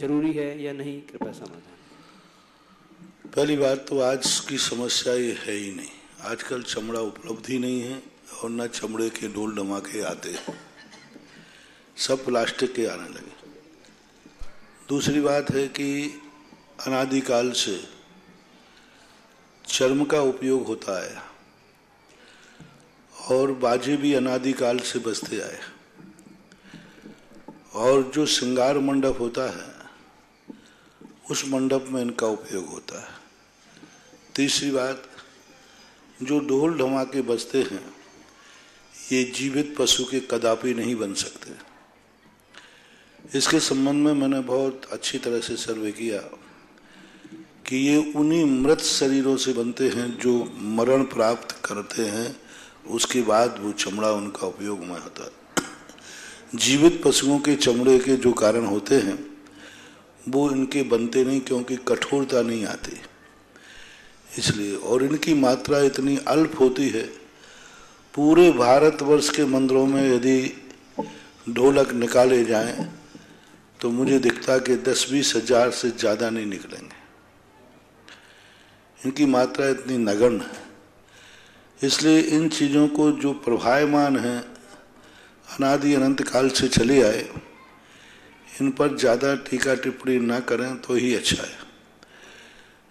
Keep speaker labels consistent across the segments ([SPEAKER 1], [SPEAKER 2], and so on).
[SPEAKER 1] जरूरी है या नहीं, कृपया समाधान।
[SPEAKER 2] पहली बात तो आज की समस्या ये है ही नहीं, आजकल चमड़ा उपलब्ध ही नहीं है और न चमड़े के ढोल ढमाके आते हैं, सब प्लास्टिक के आने लगे। दूसरी बात है कि अनादिकाल से चर्म का उपयोग होता है और बाजे भी अनादिकाल से बजते आए, और जो श्रृंगार मंडप होता है उस मंडप में इनका उपयोग होता है। तीसरी बात, जो ढोल ढमाके बजते हैं ये जीवित पशु के कदापि नहीं बन सकते। इसके संबंध में मैंने बहुत अच्छी तरह से सर्वे किया कि ये उन्हीं मृत शरीरों से बनते हैं जो मरण प्राप्त करते हैं, उसके बाद वो चमड़ा उनका उपयोग में होता है। जीवित पशुओं के चमड़े के जो कारण होते हैं वो इनके बनते नहीं, क्योंकि कठोरता नहीं आती इसलिए, और इनकी मात्रा इतनी अल्प होती है। पूरे भारतवर्ष के मंदिरों में यदि ढोलक निकाले जाएं तो मुझे दिखता कि 10-20 हजार से ज़्यादा नहीं निकलेंगे। इनकी मात्रा इतनी नगण्य है, इसलिए इन चीज़ों को जो प्रभायमान हैं अनादि अनंत काल से चले आए, इन पर ज़्यादा टीका टिप्पणी ना करें तो ही अच्छा है।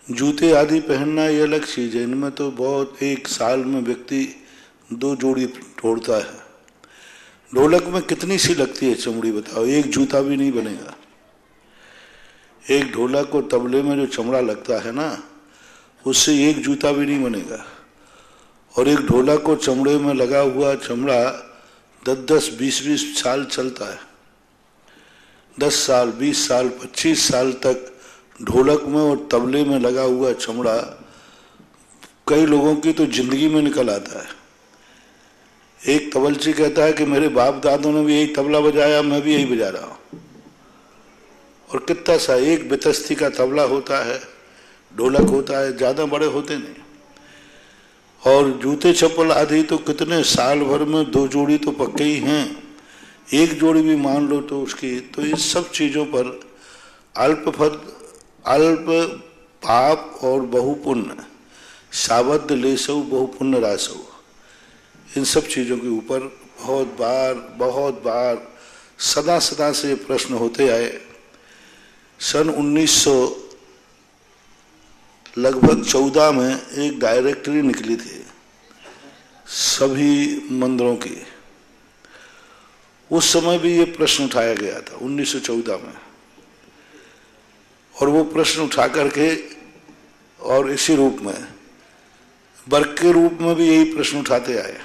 [SPEAKER 2] जूते आदि पहनना ये अलग चीज़ है, इनमें तो बहुत एक साल में व्यक्ति 2 जोड़ी तोड़ता है। ढोलक में कितनी सी लगती है चमड़ी बताओ, एक जूता भी नहीं बनेगा। एक ढोलक को तबले में जो चमड़ा लगता है ना, उससे एक जूता भी नहीं बनेगा। और एक ढोलक को चमड़े में लगा हुआ चमड़ा 10-10, 20-20 साल चलता है। 10 साल, 20 साल, 25 साल तक ढोलक में और तबले में लगा हुआ चमड़ा कई लोगों की तो जिंदगी में निकल आता है। एक तबलची कहता है कि मेरे बाप दादों ने भी यही तबला बजाया, मैं भी यही बजा रहा हूं। और कितना सा एक बितस्ती का तबला होता है, ढोलक होता है, ज्यादा बड़े होते नहीं। और जूते चप्पल आदि तो कितने साल भर में 2 जोड़ी तो पक्के ही हैं, एक जोड़ी भी मान लो तो उसकी। तो इस सब चीजों पर अल्प पाप और बहुपुण्य, सावध लेसऊ बहुपुण्य रासऊ, इन सब चीजों के ऊपर बहुत बार सदा से प्रश्न होते आए। सन 1900 लगभग 14 में एक डायरेक्टरी निकली थी सभी मंदिरों की। उस समय भी ये प्रश्न उठाया गया था 1914 में, और वो प्रश्न उठा करके और इसी रूप में वर्क के रूप में भी यही प्रश्न उठाते आए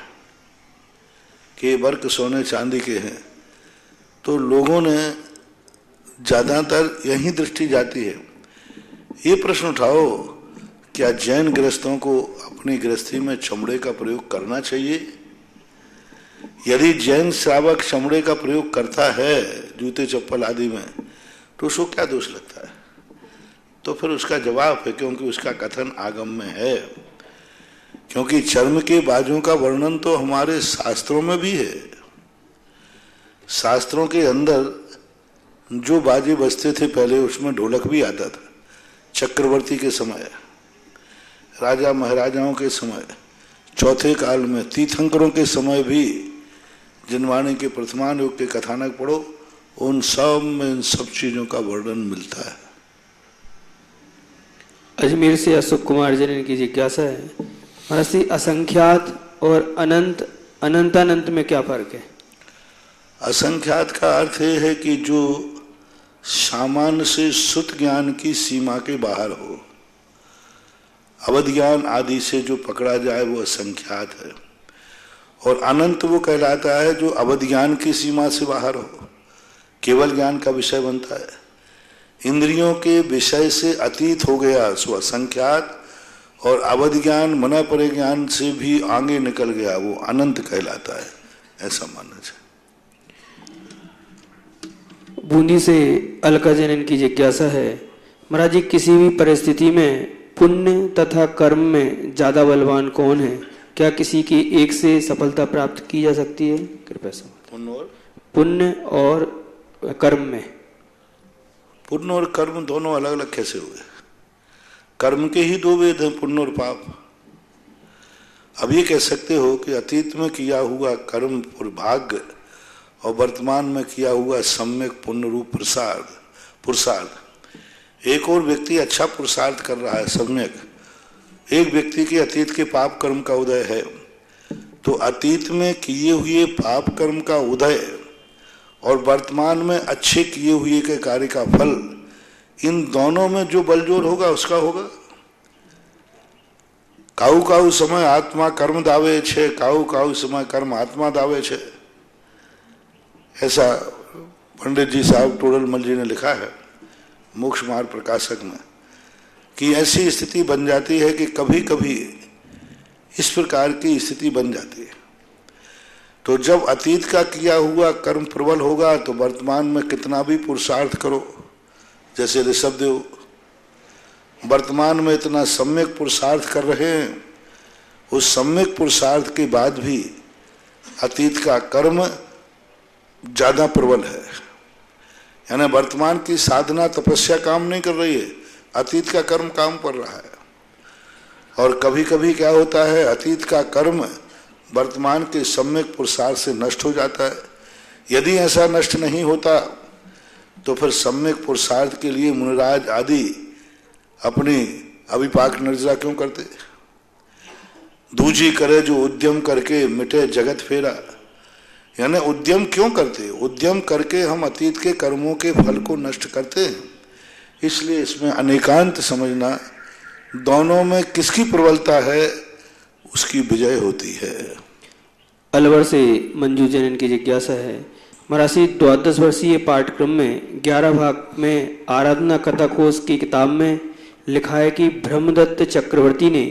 [SPEAKER 2] कि वर्क सोने चांदी के हैं। तो लोगों ने ज़्यादातर यही दृष्टि जाती है। ये प्रश्न उठाओ, क्या जैन गृहस्थों को अपनी गृहस्थी में चमड़े का प्रयोग करना चाहिए? यदि जैन श्रावक चमड़े का प्रयोग करता है जूते चप्पल आदि में, तो उसको क्या दोष लगता है? तो फिर उसका जवाब है, क्योंकि उसका कथन आगम में है। क्योंकि चर्म के बाजों का वर्णन तो हमारे शास्त्रों में भी है। शास्त्रों के अंदर जो बाजे बजते थे पहले, उसमें ढोलक भी आता था। चक्रवर्ती के समय, राजा महाराजाओं के समय, चौथे काल में, तीर्थंकरों के समय भी, जिनवाणी के प्रथमान युग के कथानक पढ़ो, उन सब में इन सब चीजों का वर्णन मिलता है।
[SPEAKER 1] अजमेर से अशोक कुमार जी की जिज्ञासा है, महर्षि असंख्यात और अनंत में क्या फर्क है?
[SPEAKER 2] असंख्यात का अर्थ है कि जो सामान्य से शुद्ध ज्ञान की सीमा के बाहर हो। अवध ज्ञान आदि से जो पकड़ा जाए वो असंख्यात है, और अनंत वो कहलाता है जो अवध ज्ञान की सीमा से बाहर हो, केवल ज्ञान का विषय बनता है, इंद्रियों के विषय से अतीत हो गया सो असंख्यात, और अवध ज्ञान मना परे ज्ञान से भी आगे निकल गया वो अनंत कहलाता है। ऐसा मानना चाहिए।
[SPEAKER 1] बूंदी से अलका जनन की जिज्ञासा है, महाराज जी किसी भी परिस्थिति में पुण्य तथा कर्म में ज्यादा बलवान कौन है? क्या किसी की एक से सफलता प्राप्त की जा सकती है? कृपया समझ। पुण्य और कर्म में
[SPEAKER 2] पुण्य और कर्म दोनों अलग अलग कैसे हुए? कर्म के ही दो वेद हैं, पुण्य और पाप। अब ये कह सकते हो कि अतीत में किया हुआ कर्म और भाग्य और वर्तमान में किया हुआ सम्यक पुण्य रूप पुरुषार्थ। एक और व्यक्ति अच्छा पुरुषार्थ कर रहा है सम्यक, एक व्यक्ति के अतीत के पाप कर्म का उदय है, तो अतीत में किए हुए पाप कर्म का उदय और वर्तमान में अच्छे किए हुए के कार्य का फल, इन दोनों में जो बलजोर होगा उसका होगा। काऊ काऊ समय आत्मा कर्म दावे छे, काऊ काऊ समय कर्म आत्मा दावे छे, ऐसा पंडित जी साहब टोडरमल जी ने लिखा है मोक्ष मार्ग प्रकाशक में, कि ऐसी स्थिति बन जाती है कि कभी कभी इस प्रकार की स्थिति बन जाती है। तो जब अतीत का किया हुआ कर्म प्रबल होगा तो वर्तमान में कितना भी पुरुषार्थ करो, जैसे ऋषभदेव वर्तमान में इतना सम्यक पुरुषार्थ कर रहे हैं, उस सम्यक पुरुषार्थ के बाद भी अतीत का कर्म ज्यादा प्रबल है। यानी वर्तमान की साधना तपस्या काम नहीं कर रही है, अतीत का कर्म काम कर रहा है। और कभी कभी क्या होता है, अतीत का कर्म वर्तमान के सम्यक पुरुषार्थ से नष्ट हो जाता है। यदि ऐसा नष्ट नहीं होता तो फिर सम्यक पुरुषार्थ के लिए मुनिराज आदि अपनी अभिपाक निर्जरा क्यों करते? दूजी करे जो उद्यम करके मिटे जगत फेरा, यानी उद्यम क्यों करते? उद्यम करके हम अतीत के कर्मों के फल को नष्ट करते हैं। इसलिए इसमें अनेकांत समझना, दोनों में किसकी प्रबलता है उसकी विजय होती है।
[SPEAKER 1] अलवर से मंजू जैन की जिज्ञासा है, मरासी 12 वर्षीय पाठ्यक्रम में 11 भाग में आराधना कथा कोश की किताब में लिखा है कि ब्रह्मदत्त चक्रवर्ती ने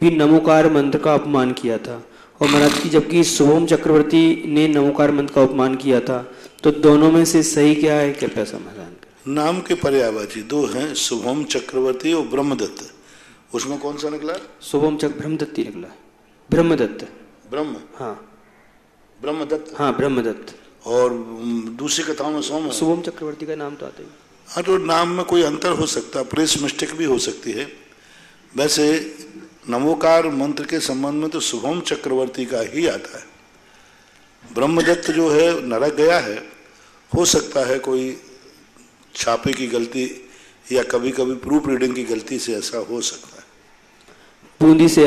[SPEAKER 1] भी नमोकार मंत्र का अपमान किया था, और महाराज की जबकि शुभम चक्रवर्ती ने नमोकार मंत्र का अपमान किया था, तो दोनों में से सही क्या है? कृपया समाधान करें।
[SPEAKER 2] नाम के पर्यायवाची दो हैं, शुभम चक्रवर्ती और ब्रह्मदत्त। उसमें कौन सा निकला?
[SPEAKER 1] शुभम चक्र ब्रह्मदत्त निकला। ब्रह्मदत्त,
[SPEAKER 2] ब्रह्म,
[SPEAKER 1] हाँ
[SPEAKER 2] ब्रह्मदत्त,
[SPEAKER 1] हाँ ब्रह्मदत्त।
[SPEAKER 2] और दूसरी कथाओं में सोम,
[SPEAKER 1] शुभम चक्रवर्ती का नाम तो आता ही।
[SPEAKER 2] हाँ, तो नाम में कोई अंतर हो सकता है, प्रेस मिस्टेक भी हो सकती है। वैसे नमोकार मंत्र के संबंध में तो शुभम चक्रवर्ती का ही आता है। ब्रह्मदत्त जो है नरक गया है, हो सकता है कोई छापे की गलती या कभी कभी प्रूफ रीडिंग की गलती से ऐसा हो सकता है।
[SPEAKER 1] बूंदी से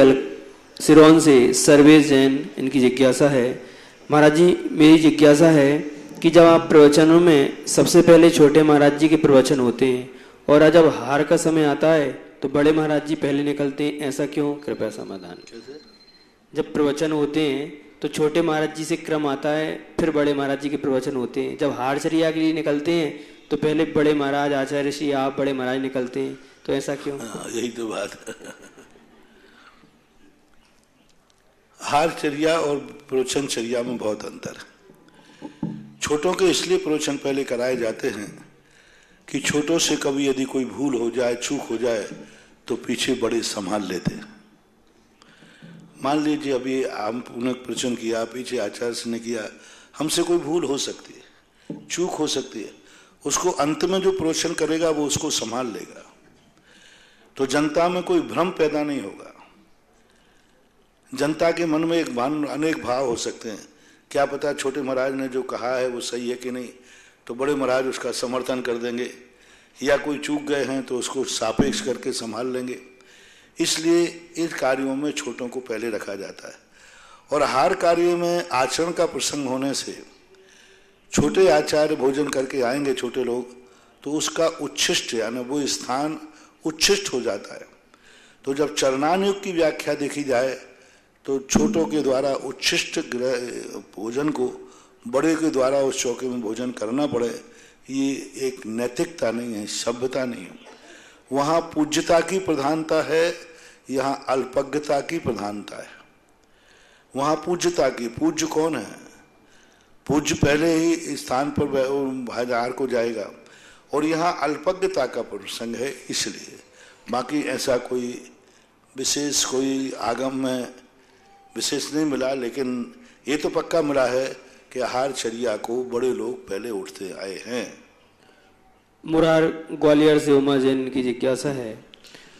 [SPEAKER 1] सिरोन से सर्वेश जैन, इनकी जिज्ञासा है, महाराज जी मेरी जिज्ञासा है कि जब आप प्रवचनों में सबसे पहले छोटे महाराज जी के प्रवचन होते हैं और जब हार का समय आता है तो बड़े महाराज जी पहले निकलते हैं, ऐसा क्यों? कृपया समाधान। जब प्रवचन होते हैं तो छोटे महाराज जी से क्रम आता है, फिर बड़े महाराज जी के प्रवचन होते हैं। जब हार चर्या के लिए निकलते हैं तो पहले बड़े महाराज आचार्य श्री आप बड़े महाराज निकलते हैं, तो ऐसा क्यों?
[SPEAKER 2] यही तो बात है। हार चर्या और प्रवचन चर्या में बहुत अंतर है। छोटों के इसलिए प्रवचन पहले कराए जाते हैं कि छोटों से कभी यदि कोई भूल हो जाए, चूक हो जाए, तो पीछे बड़े संभाल लेते हैं। मान लीजिए अभी हम पुनः प्रवचन किया, पीछे आचार्य से ने किया, हमसे कोई भूल हो सकती है, चूक हो सकती है, उसको अंत में जो प्रवचन करेगा वो उसको संभाल लेगा, तो जनता में कोई भ्रम पैदा नहीं होगा। जनता के मन में अनेक भाव हो सकते हैं, क्या पता छोटे महाराज ने जो कहा है वो सही है कि नहीं, तो बड़े महाराज उसका समर्थन कर देंगे, या कोई चूक गए हैं तो उसको सापेक्ष करके संभाल लेंगे। इसलिए इन कार्यों में छोटों को पहले रखा जाता है। और हार कार्य में आचरण का प्रसंग होने से छोटे आचार्य भोजन करके आएंगे छोटे लोग, तो उसका उच्छिष्ट यानी वो स्थान उच्छिष्ट हो जाता है। तो जब चरणानुयोग की व्याख्या देखी जाए तो छोटों के द्वारा उच्छिष्ट भोजन को बड़े के द्वारा उस चौके में भोजन करना पड़े, ये एक नैतिकता नहीं है, सभ्यता नहीं है। वहाँ पूज्यता की प्रधानता है, यहाँ अल्पज्ञता की प्रधानता है। वहाँ पूज्यता की, पूज्य कौन है? पूज्य पहले ही स्थान पर भाईदार को जाएगा, और यहाँ अल्पज्ञता का प्रसंग है इसलिए। बाकी ऐसा कोई विशेष कोई आगम में विशेष नहीं मिला, लेकिन ये तो पक्का मिला है कि आहार चर्या को बड़े लोग पहले उठते आए हैं।
[SPEAKER 1] मुरार ग्वालियर से उमा जैन की जिज्ञासा है।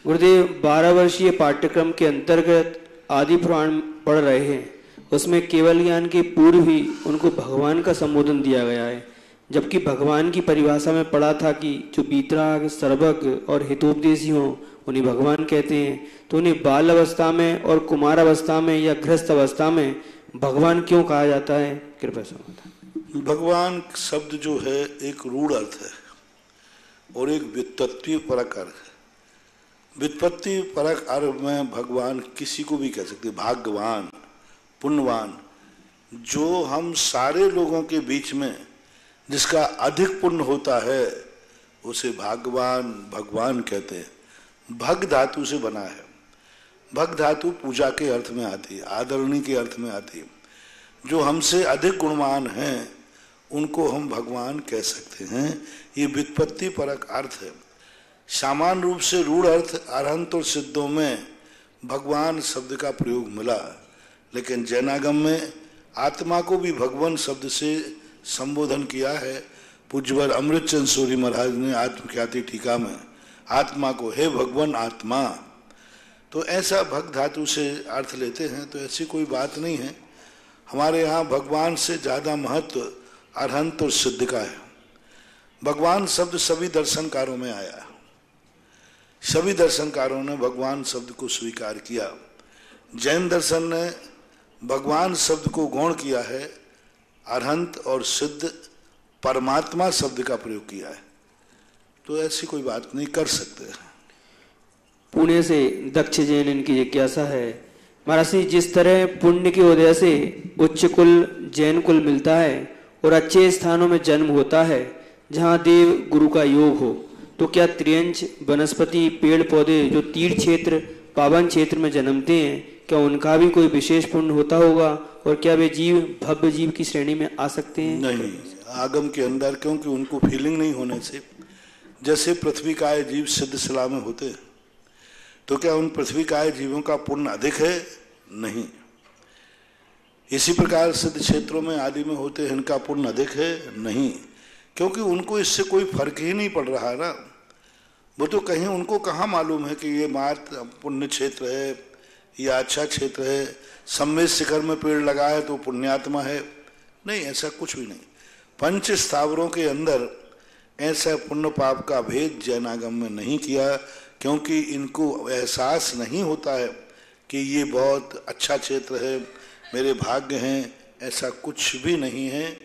[SPEAKER 1] गुरुदेव, 12 वर्षीय पाठ्यक्रम के अंतर्गत आदि पुराण पढ़ रहे हैं, उसमें केवल ज्ञान के पूर्व ही उनको भगवान का संबोधन दिया गया है, जबकि भगवान की परिभाषा में पढ़ा था कि जो वीतराग, सर्वज्ञ और हितोपदेशी हों उन्हें भगवान कहते हैं। तो उन्हें बाल अवस्था में और कुमार अवस्था में या गृहस्थ अवस्था में भगवान क्यों कहा जाता है? कृपया समझाएं।
[SPEAKER 2] भगवान शब्द जो है एक रूढ़ अर्थ है और एक व्युत्पत्ति परक अर्थ है। व्युत्पत्ति परक अर्थ में भगवान किसी को भी कह सकते, भाग्यवान, पुण्यवान। जो हम सारे लोगों के बीच में जिसका अधिक पुण्य होता है उसे भाग्यवान भगवान कहते हैं। भग धातु से बना है। भग धातु पूजा के अर्थ में आती है, आदरणीय के अर्थ में आती है। जो हमसे अधिक गुणवान हैं उनको हम भगवान कह सकते हैं। ये व्युत्पत्ति परक अर्थ है। सामान्य रूप से रूढ़ अर्थ अरहंत और सिद्धों में भगवान शब्द का प्रयोग मिला, लेकिन जैनागम में आत्मा को भी भगवान शब्द से संबोधन किया है। पूज्यवर अमृतचंद सूरी महाराज ने आत्मख्याति टीका में आत्मा को हे भगवान आत्मा, तो ऐसा भग धातु से अर्थ लेते हैं। तो ऐसी कोई बात नहीं है। हमारे यहाँ भगवान से ज़्यादा महत्व अरहंत और सिद्ध का है। भगवान शब्द सभी दर्शनकारों में आया। सभी दर्शनकारों ने भगवान शब्द को स्वीकार किया। जैन दर्शन ने भगवान शब्द को गौण किया है, अरहंत और सिद्ध परमात्मा शब्द का प्रयोग किया है। तो ऐसी कोई बात नहीं कर सकते।
[SPEAKER 1] पुणे से दक्ष जैन इनकी जिज्ञासा है। महाराज जी, जिस तरह पुण्य के उदय से उच्च कुल जैन कुल मिलता है और अच्छे स्थानों में जन्म होता है जहाँ देव गुरु का योग हो, तो क्या त्रियंच वनस्पति पेड़ पौधे जो तीर्थ क्षेत्र पावन क्षेत्र में जन्मते हैं, क्या उनका भी कोई विशेष पुण्य होता होगा? और क्या वे जीव भव्य जीव की श्रेणी में आ सकते हैं?
[SPEAKER 2] नहीं, आगम के अंदर, क्योंकि उनको फीलिंग नहीं होने से। जैसे पृथ्वी काय जीव सिद्ध शिला में होते हैं, तो क्या उन पृथ्वी काय जीवों का पुण्य अधिक है? नहीं। इसी प्रकार सिद्ध क्षेत्रों में आदि में होते हैं, इनका पुण्य अधिक है? नहीं, क्योंकि उनको इससे कोई फर्क ही नहीं पड़ रहा ना। वो तो कहीं उनको कहाँ मालूम है कि ये मात पुण्य क्षेत्र है या अच्छा क्षेत्र है, सम्मेद शिखर में पेड़ लगा है तो पुण्यात्मा है? नहीं, ऐसा कुछ भी नहीं। पंच स्थावरों के अंदर ऐसा पुण्य पाप का भेद जैनागम में नहीं किया, क्योंकि इनको एहसास नहीं होता है कि ये बहुत अच्छा क्षेत्र है, मेरे भाग्य हैं। ऐसा कुछ भी नहीं है।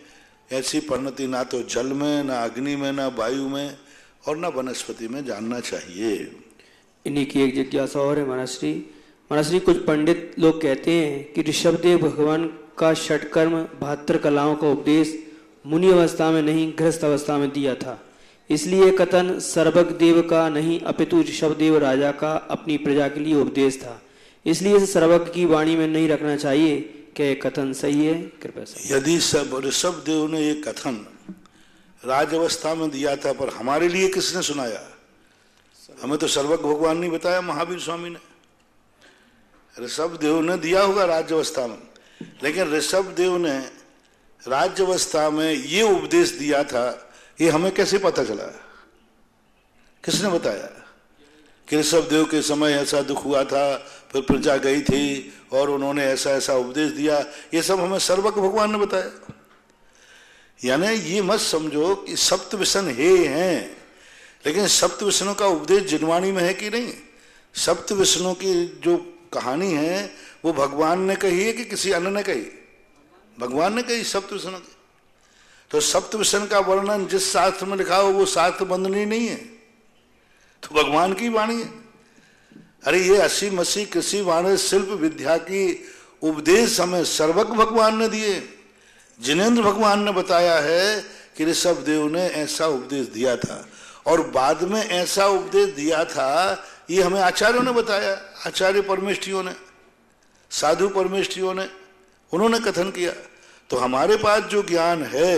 [SPEAKER 2] ऐसी परिणति ना तो जल में, ना अग्नि में, ना वायु में और ना वनस्पति में जानना चाहिए।
[SPEAKER 1] इन्हीं की एक जिज्ञासा और है महाराज श्री, कुछ पंडित लोग कहते हैं कि ऋषभदेव भगवान का षटकर्म 72 कलाओं का उपदेश मुनि अवस्था में नहीं गृहस्थ अवस्था में दिया था, इसलिए कथन सर्वज्ञ देव का नहीं अपितु ऋषभदेव राजा का अपनी प्रजा के लिए उपदेश था, इसलिए इसे सर्वज्ञ की वाणी में नहीं रखना चाहिए। क्या कथन सही है? कृपया सही।
[SPEAKER 2] यदि सब ऋषभदेव ने ये कथन राज अवस्था में दिया था, पर हमारे लिए किसने सुनाया? हमें तो सर्वज्ञ भगवान नहीं बताया, महावीर स्वामी ने। ऋषभदेव ने दिया होगा राज्य अवस्था में, लेकिन ऋषभदेव ने राज्य अवस्था में ये उपदेश दिया था, ये हमें कैसे पता चला? किसने बताया कि ऋषभदेव के समय ऐसा दुख हुआ था, फिर प्रजा गई थी और उन्होंने ऐसा ऐसा उपदेश दिया? ये सब हमें सर्वज्ञ भगवान ने बताया। यानी ये मत समझो कि सप्तविशन हे हैं, लेकिन सप्तविशनों का उपदेश जिनवाणी में है कि नहीं? सप्तविशनों की जो कहानी है वो भगवान ने कही है कि किसी अन्य ने कही? भगवान ने कही सप्तविशनों की। तो सप्तविशन का वर्णन जिस शास्त्र में लिखा हो वो शास्त्र बंधनीय नहीं है, तो भगवान की वाणी है। अरे ये 80 मसीह कृषि वाणिज्य शिल्प विद्या की उपदेश हमें सर्वज्ञ भगवान ने दिए। जिनेन्द्र भगवान ने बताया है कि ऋषभदेव ने ऐसा उपदेश दिया था, और बाद में ऐसा उपदेश दिया था ये हमें आचार्यों ने बताया। आचार्य परमेष्ठियों ने, साधु परमेष्ठियों ने, उन्होंने कथन किया। तो हमारे पास जो ज्ञान है,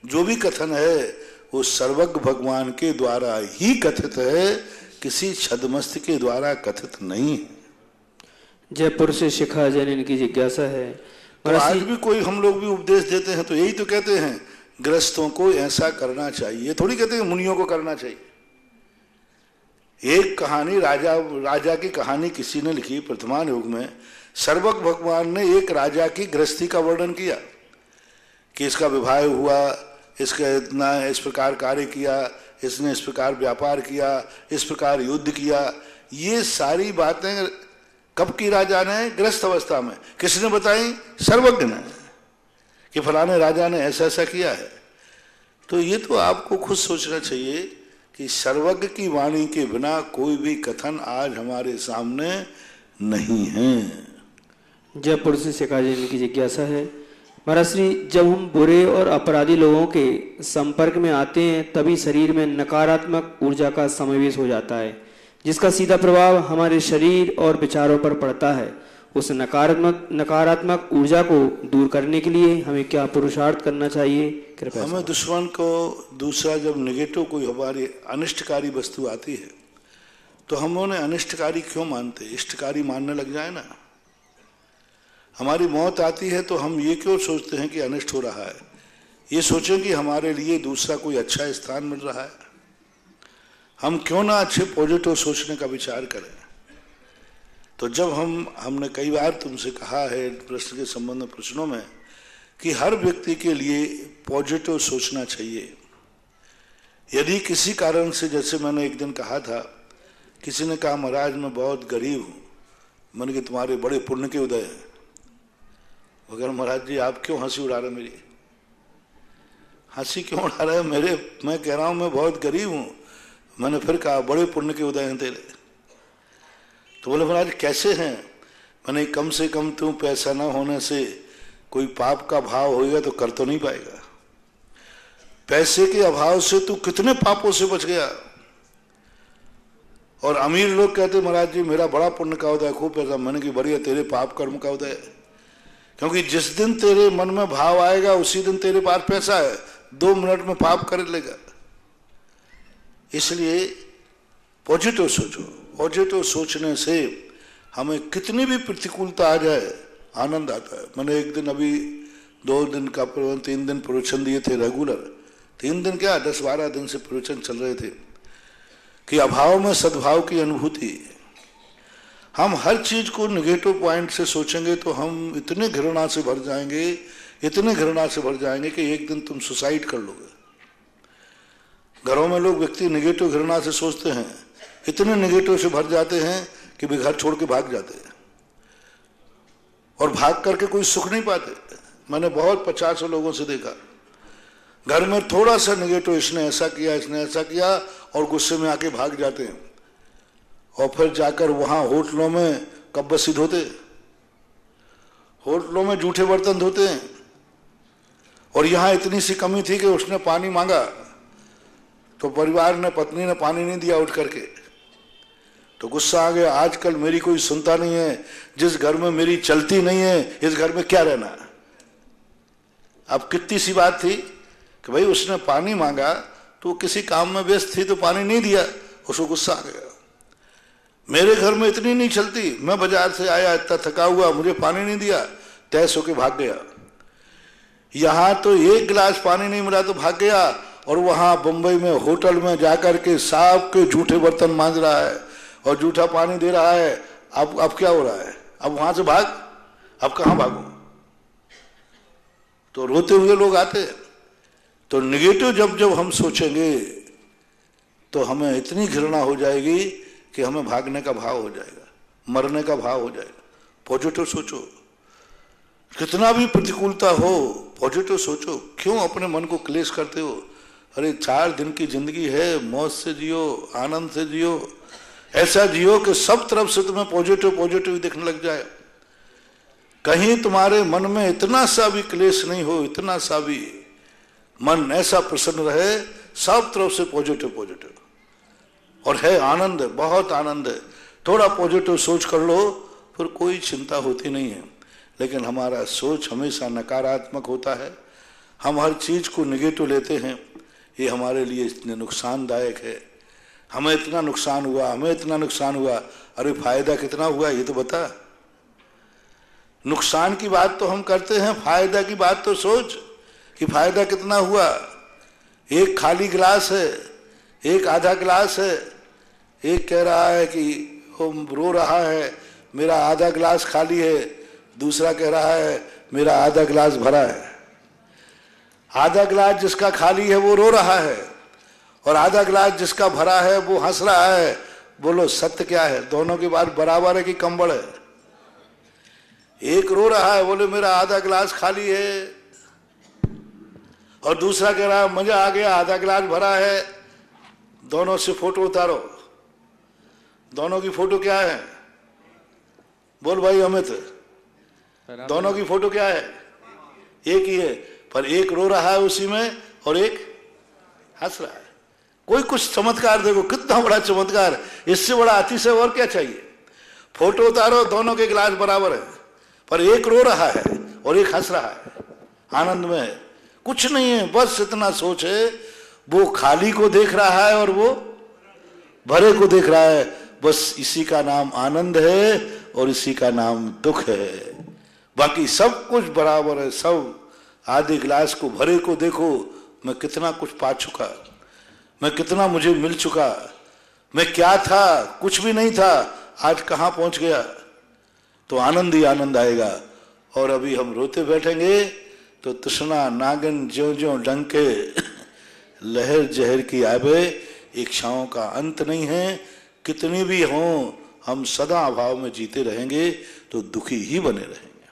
[SPEAKER 2] जो भी कथन है, वो सर्वज्ञ भगवान के द्वारा ही कथित है, किसी छद्मस्त के द्वारा कथित नहीं है।
[SPEAKER 1] जयपुर से शिखा जैन इनकी जिज्ञासा है।
[SPEAKER 2] तो आज भी कोई हम लोग भी उपदेश देते हैं तो यही तो कहते हैं गृहस्थों को ऐसा करना चाहिए, थोड़ी कहते हैं मुनियों को करना चाहिए। एक कहानी राजा की कहानी किसी ने लिखी वर्तमान युग में। सर्वज्ञ भगवान ने एक राजा की गृहस्थी का वर्णन किया कि इसका विवाह हुआ, इसका इतना इस प्रकार कार्य किया, इसने इस प्रकार व्यापार किया, इस प्रकार युद्ध किया। ये सारी बातें कब की राजा ने? गृहस्थ अवस्था में। किसने बताई? सर्वज्ञ ने, कि फलाने राजा ने ऐसा ऐसा किया है। तो ये तो आपको खुद सोचना चाहिए कि सर्वज्ञ की वाणी के बिना कोई भी कथन आज हमारे सामने नहीं है।
[SPEAKER 1] जयपुर से शिकाजी की जिज्ञासा है, महाराज श्री, जब हम बुरे और अपराधी लोगों के संपर्क में आते हैं तभी शरीर में नकारात्मक ऊर्जा का समावेश हो जाता है, जिसका सीधा प्रभाव हमारे शरीर और विचारों पर पड़ता है। उस नकारात्मक ऊर्जा को दूर करने के लिए हमें क्या पुरुषार्थ करना चाहिए? कृपया।
[SPEAKER 2] हमें दुश्मन को दूसरा जब नेगेटिव कोई हमारी अनिष्टकारी वस्तु आती है तो हम उन्हें अनिष्टकारी क्यों मानते? इष्टकारी मानने लग जाए ना। हमारी मौत आती है तो हम ये क्यों सोचते हैं कि अनिष्ट हो रहा है? ये सोचें कि हमारे लिए दूसरा कोई अच्छा स्थान मिल रहा है। हम क्यों ना अच्छे पॉजिटिव सोचने का विचार करें। तो जब हमने कई बार तुमसे कहा है प्रश्न के संबंध में प्रश्नों में कि हर व्यक्ति के लिए पॉजिटिव सोचना चाहिए। यदि किसी कारण से, जैसे मैंने एक दिन कहा था, किसी ने कहा महाराज मैं बहुत गरीब हूं, मैंने कहा तुम्हारे बड़े पुण्य के उदय है। मगर महाराज जी आप क्यों हंसी उड़ा रहे? मेरी हंसी क्यों उड़ा रहे हैं? मैं कह रहा हूं मैं बहुत गरीब हूं। मैंने फिर कहा बड़े पुण्य के उदय हैं तेरे। तो बोले महाराज कैसे हैं? मैंने कम से कम तुम पैसा ना होने से कोई पाप का भाव होगा तो कर तो नहीं पाएगा। पैसे के अभाव से तू कितने पापों से बच गया। और अमीर लोग कहते महाराज जी मेरा बड़ा पुण्य का उदय, खूब पैसा। मैंने कि बढ़िया, तेरे पाप कर्म का उदय है। क्योंकि जिस दिन तेरे मन में भाव आएगा उसी दिन तेरे पास पैसा है, 2 मिनट में पाप कर लेगा। इसलिए पॉजिटिव सोचो। पॉजिटिव सोचने से हमें कितनी भी प्रतिकूलता आ जाए आनंद आता है। मैंने एक दिन अभी 2 दिन का 3 दिन प्रवचन दिए थे रेगुलर। 3 दिन क्या 10-12 दिन से प्रवचन चल रहे थे कि अभाव में सद्भाव की अनुभूति। हम हर चीज को नेगेटिव पॉइंट से सोचेंगे तो हम इतने घृणा से भर जाएंगे, इतने घृणा से भर जाएंगे कि एक दिन तुम सुसाइड कर लोगे। घरों में लोग व्यक्ति नेगेटिव घृणा से सोचते हैं, इतने नेगेटिव से भर जाते हैं कि वे घर छोड़ के भाग जाते हैं और भाग करके कोई सुख नहीं पाते। मैंने बहुत 50 लोगों से देखा, घर में थोड़ा सा नेगेटिव, इसने ऐसा किया, इसने ऐसा किया, और गुस्से में आके भाग जाते हैं और फिर जाकर वहां होटलों में कब्बसी धोते, होटलों में जूठे बर्तन धोते हैं। और यहां इतनी सी कमी थी कि उसने पानी मांगा तो परिवार ने, पत्नी ने पानी नहीं दिया उठ करके, तो गुस्सा आ गया। आजकल मेरी कोई सुनता नहीं है, जिस घर में मेरी चलती नहीं है इस घर में क्या रहना। अब कितनी सी बात थी कि भाई उसने पानी मांगा तो किसी काम में व्यस्त थी तो पानी नहीं दिया, उसको गुस्सा आ गया। मेरे घर में इतनी नहीं चलती, मैं बाजार से आया इतना थका हुआ, मुझे पानी नहीं दिया, तैस होके भाग गया। यहां तो 1 गिलास पानी नहीं मिला तो भाग गया, और वहां बंबई में होटल में जाकर के साहब के जूठे बर्तन मांज रहा है और जूठा पानी दे रहा है। अब क्या हो रहा है? अब वहां से भाग, अब कहां भागूं? तो रोते हुए लोग आते। तो निगेटिव जब हम सोचेंगे तो हमें इतनी घृणा हो जाएगी कि हमें भागने का भाव हो जाएगा, मरने का भाव हो जाएगा। पॉजिटिव सोचो, कितना भी प्रतिकूलता हो पॉजिटिव सोचो। क्यों अपने मन को क्लेश करते हो? अरे 4 दिन की जिंदगी है, मौज से जियो, आनंद से जियो, ऐसा जियो कि सब तरफ से तुम्हें पॉजिटिव दिखने लग जाए। कहीं तुम्हारे मन में इतना सा भी क्लेश नहीं हो, इतना सा भी मन ऐसा प्रसन्न रहे, सब तरफ से पॉजिटिव। और है आनंद, बहुत आनंद है। थोड़ा पॉजिटिव सोच कर लो, फिर कोई चिंता होती नहीं है। लेकिन हमारा सोच हमेशा नकारात्मक होता है, हम हर चीज को नेगेटिव लेते हैं। ये हमारे लिए इतने नुकसानदायक है। हमें इतना नुकसान हुआ, हमें इतना नुकसान हुआ, अरे फायदा कितना हुआ ये तो बता। नुकसान की बात तो हम करते हैं, फायदा की बात तो सोच कि फायदा कितना हुआ। एक खाली गिलास है, एक आधा गिलास है। एक कह रहा है कि वो रो रहा है मेरा आधा गिलास खाली है, दूसरा कह रहा है मेरा आधा गिलास भरा है। आधा गिलास जिसका खाली है वो रो रहा है और आधा गिलास जिसका भरा है वो हंस रहा है। बोलो सत्य क्या है? दोनों की बात बराबर है कि कम बड़ है? एक रो रहा है, बोले मेरा आधा गिलास खाली है, और दूसरा कह रहा है मजा आ गया आधा गिलास भरा है। दोनों से फोटो उतारो। दोनों की फोटो क्या है? बोल भाई अमित, दोनों की फोटो क्या है? एक ही है, पर एक रो रहा है उसी में और एक हंस रहा है। कोई कुछ चमत्कार देखो, कितना बड़ा चमत्कार, इससे बड़ा अतिशय और क्या चाहिए? फोटो उतारो, दोनों के गिलास बराबर है, पर एक रो रहा है और एक हंस रहा है, आनंद में है। कुछ नहीं है, बस इतना सोच है, वो खाली को देख रहा है और वो भरे को देख रहा है। बस इसी का नाम आनंद है और इसी का नाम दुख है। बाकी सब कुछ बराबर है। सब आधे गिलास को भरे को देखो, मैं कितना कुछ पा चुका, मैं कितना मुझे मिल चुका, मैं क्या था, कुछ भी नहीं था, आज कहाँ पहुंच गया। तो आनंद ही आनंद आएगा। और अभी हम रोते बैठेंगे तो तृष्णा नागन ज्यों ज्यों डंके लहर जहर की आवे, इच्छाओं का अंत नहीं है। कितनी भी हों हम सदा अभाव में जीते रहेंगे तो दुखी ही बने रहेंगे।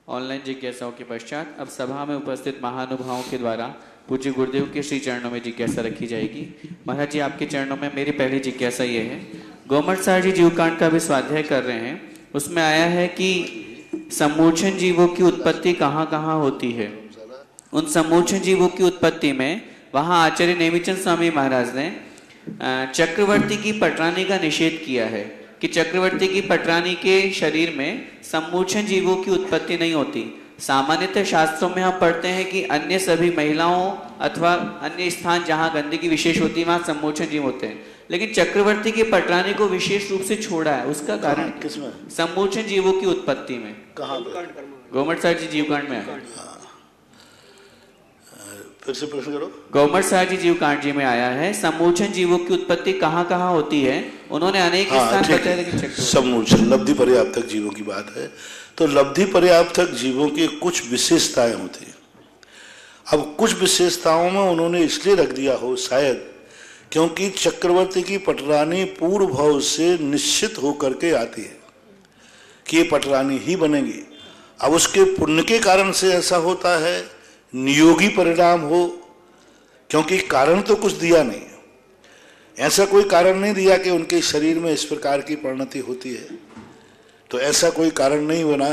[SPEAKER 1] ऑनलाइन जिज्ञासाओं के पश्चात अब सभा में उपस्थित महानुभावों के द्वारा पूज्य गुरुदेव के श्री चरणों में जिज्ञासा रखी जाएगी। महाराज जी, आपके चरणों में मेरी पहली जिज्ञासा ये है, गोमट सार जी जीवकांड का भी स्वाध्याय कर रहे हैं, उसमें आया है कि सम्मोचन जीवों की उत्पत्ति कहाँ कहाँ होती है। उन सम्मोचन जीवों की उत्पत्ति में वहाँ आचार्य नेमिचंद स्वामी महाराज ने चक्रवर्ती की पटरानी का निषेध किया है कि चक्रवर्ती की पटरानी के शरीर में सम्मोचन जीवों की उत्पत्ति नहीं होती। सामान्यतः शास्त्रों में हम पढ़ते हैं कि अन्य सभी महिलाओं अथवा अन्य स्थान जहाँ गंदगी विशेष होती है वहाँ सम्मोचन जीव होते हैं, लेकिन चक्रवर्ती की पटरानी को विशेष रूप से छोड़ा है। उसका कारण
[SPEAKER 2] किसमें?
[SPEAKER 1] सम्मोचन जीवों की उत्पत्ति में।
[SPEAKER 2] कहाँ?
[SPEAKER 1] गोमट सार जी जीवकांड में है।
[SPEAKER 2] फिर से प्रश्न करो।
[SPEAKER 1] गोमट सार जी जीवकांड जी में आया है, सम्मोचन जीवों की उत्पत्ति कहाँ कहाँ होती है। उन्होंने अनेक स्थान बताए, लेकिन
[SPEAKER 2] सम्मोचन लब्धि पर्याप्तक जीवों की बात है। तो लब्धि पर्याप्तक जीवों की कुछ विशेषताएं होती हैं। अब कुछ विशेषताओं में उन्होंने इसलिए रख दिया हो शायद क्योंकि चक्रवर्ती की पटरानी पूर्व भाव से निश्चित होकर के आती है कि ये पटरानी ही बनेगी। अब उसके पुण्य के कारण से ऐसा होता है, नियोगी परिणाम हो, क्योंकि कारण तो कुछ दिया नहीं, ऐसा कोई कारण नहीं दिया कि उनके शरीर में इस प्रकार की परिणति होती है, तो ऐसा कोई कारण नहीं बना।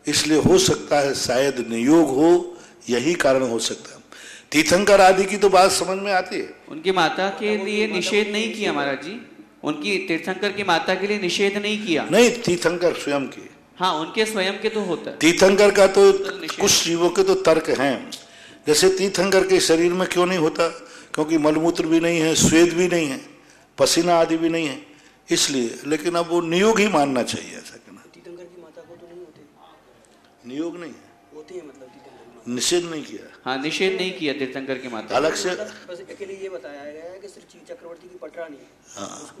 [SPEAKER 2] इसलिए हो सकता है शायद नियोग हो, यही कारण हो सकता है। तीर्थंकर आदि की तो बात समझ में आती है।
[SPEAKER 1] उनकी माता के लिए निषेध नहीं किया महाराज जी, उनकी तीर्थंकर की माता के लिए निषेध नहीं किया।
[SPEAKER 2] नहीं, तीर्थंकर स्वयं की,
[SPEAKER 1] हाँ उनके स्वयं के तो होता है।
[SPEAKER 2] तीर्थंकर का तो कुछ जीवों के तो तर्क हैं, जैसे तीर्थंकर के शरीर में क्यों नहीं होता, क्योंकि मलमूत्र भी नहीं है, स्वेद भी नहीं है, पसीना आदि भी नहीं है, इसलिए। लेकिन अब वो नियोग ही मानना चाहिए। ऐसा कहना
[SPEAKER 3] तीर्थंकर की माता को तो नहीं होते,
[SPEAKER 2] नियोग नहीं
[SPEAKER 3] होती है, मतलब
[SPEAKER 2] निषेध नहीं किया।
[SPEAKER 1] हाँ निषेध नहीं किया तीर्थंकर की माता,
[SPEAKER 2] अलग से
[SPEAKER 3] बस अकेले ये बताया गया है कि सिर्फ चक्रवर्ती की पटरानी।
[SPEAKER 2] हाँ,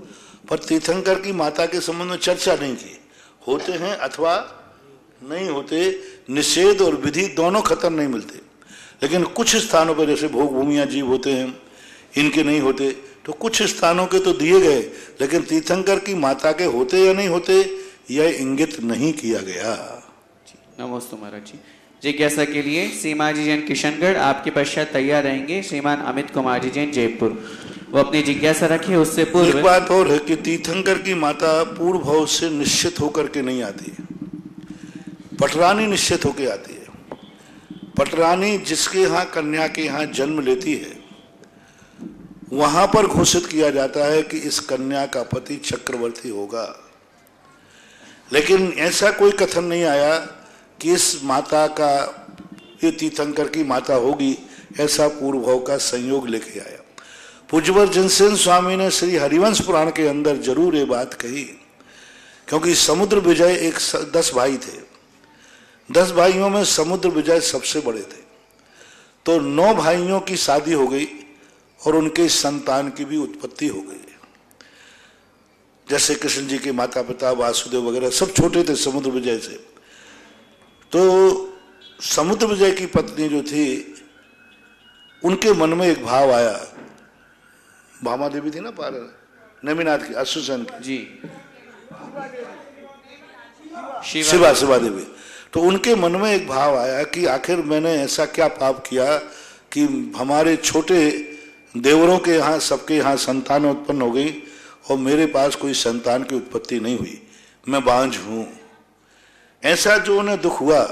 [SPEAKER 2] पर तीर्थंकर की माता के संबंध में चर्चा नहीं की। होते हैं अथवा नहीं होते, निषेध और विधि दोनों खतर नहीं मिलते। लेकिन कुछ स्थानों पर जैसे भोग भूमियाँ जीव होते हैं, इनके नहीं होते, तो कुछ स्थानों के तो दिए गए, लेकिन तीर्थंकर की माता के होते या नहीं होते यह इंगित नहीं किया गया।
[SPEAKER 1] नमस्ते महाराज जी। जिज्ञासा के लिए सीमा जी जैन किशनगढ़, आपके पश्चात तैयार रहेंगे श्रीमान अमित कुमार जी जैन जयपुर, वो अपनी जिज्ञासा रखे। उससे पूर्व
[SPEAKER 2] एक बात और है कि तीर्थंकर की माता पूर्व भाव से निश्चित होकर के नहीं आती, पटरानी निश्चित होकर आती है। पटरानी जिसके यहाँ कन्या के यहाँ जन्म लेती है, वहां पर घोषित किया जाता है कि इस कन्या का पति चक्रवर्ती होगा। लेकिन ऐसा कोई कथन नहीं आया कि इस माता का, ये तीर्थंकर की माता होगी, ऐसा पूर्व भाव का संयोग लेके आया। पूज्यवर जनसेन स्वामी ने श्री हरिवंश पुराण के अंदर जरूर ये बात कही, क्योंकि समुद्र विजय एक 10 भाई थे, 10 भाइयों में समुद्र विजय सबसे बड़े थे। तो 9 भाइयों की शादी हो गई और उनके संतान की भी उत्पत्ति हो गई। जैसे कृष्ण जी के माता पिता वासुदेव वगैरह सब छोटे थे समुद्र विजय से। तो समुद्र विजय की पत्नी जो थी, उनके मन में एक भाव आया, भामा देवी थी ना पार नेमिनाथ की, अश्वसेन की
[SPEAKER 1] जी,
[SPEAKER 2] शिवा देवी। तो उनके मन में एक भाव आया कि आखिर मैंने ऐसा क्या पाप किया कि हमारे छोटे देवरों के यहाँ सबके यहाँ संतान उत्पन्न हो गई और मेरे पास कोई संतान की उत्पत्ति नहीं हुई, मैं बांझ हूं। ऐसा जो उन्हें दुख हुआ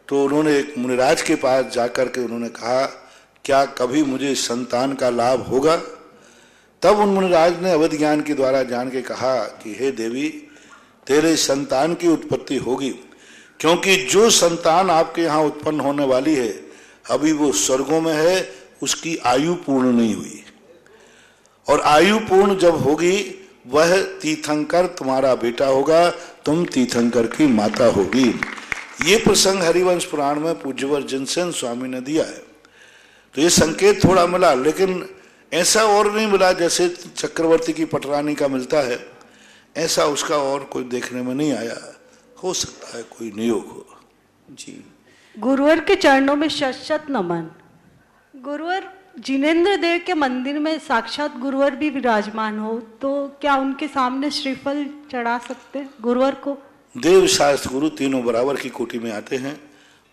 [SPEAKER 2] तो उन्होंने एक मुनिराज के पास जाकर के उन्होंने कहा, क्या कभी मुझे संतान का लाभ होगा? तब उन मुनिराज ने अवध ज्ञान के द्वारा जान के कहा कि हे देवी, तेरे संतान की उत्पत्ति होगी, क्योंकि जो संतान आपके यहाँ उत्पन्न होने वाली है अभी वो स्वर्गों में है, उसकी आयु पूर्ण नहीं हुई, और आयु पूर्ण जब होगी वह तीर्थंकर तुम्हारा बेटा होगा, तुम तीर्थंकर की माता होगी। ये प्रसंग हरिवंश पुराण में पूज्यवर जिनसेन स्वामी ने दिया है। तो ये संकेत थोड़ा मिला, लेकिन ऐसा और नहीं मिला जैसे चक्रवर्ती की पटरानी का मिलता है, ऐसा उसका और कोई देखने में नहीं आया। हो सकता है कोई नियोग हो।
[SPEAKER 1] जी,
[SPEAKER 4] गुरुवर के चरणों में शत नमन। गुरुवर, जिनेंद्र देव के मंदिर में साक्षात गुरुवर भी विराजमान हो तो क्या उनके सामने श्रीफल चढ़ा सकते हैं गुरुवर को?
[SPEAKER 2] देव शास्त्र गुरु तीनों बराबर की कोटि में आते हैं।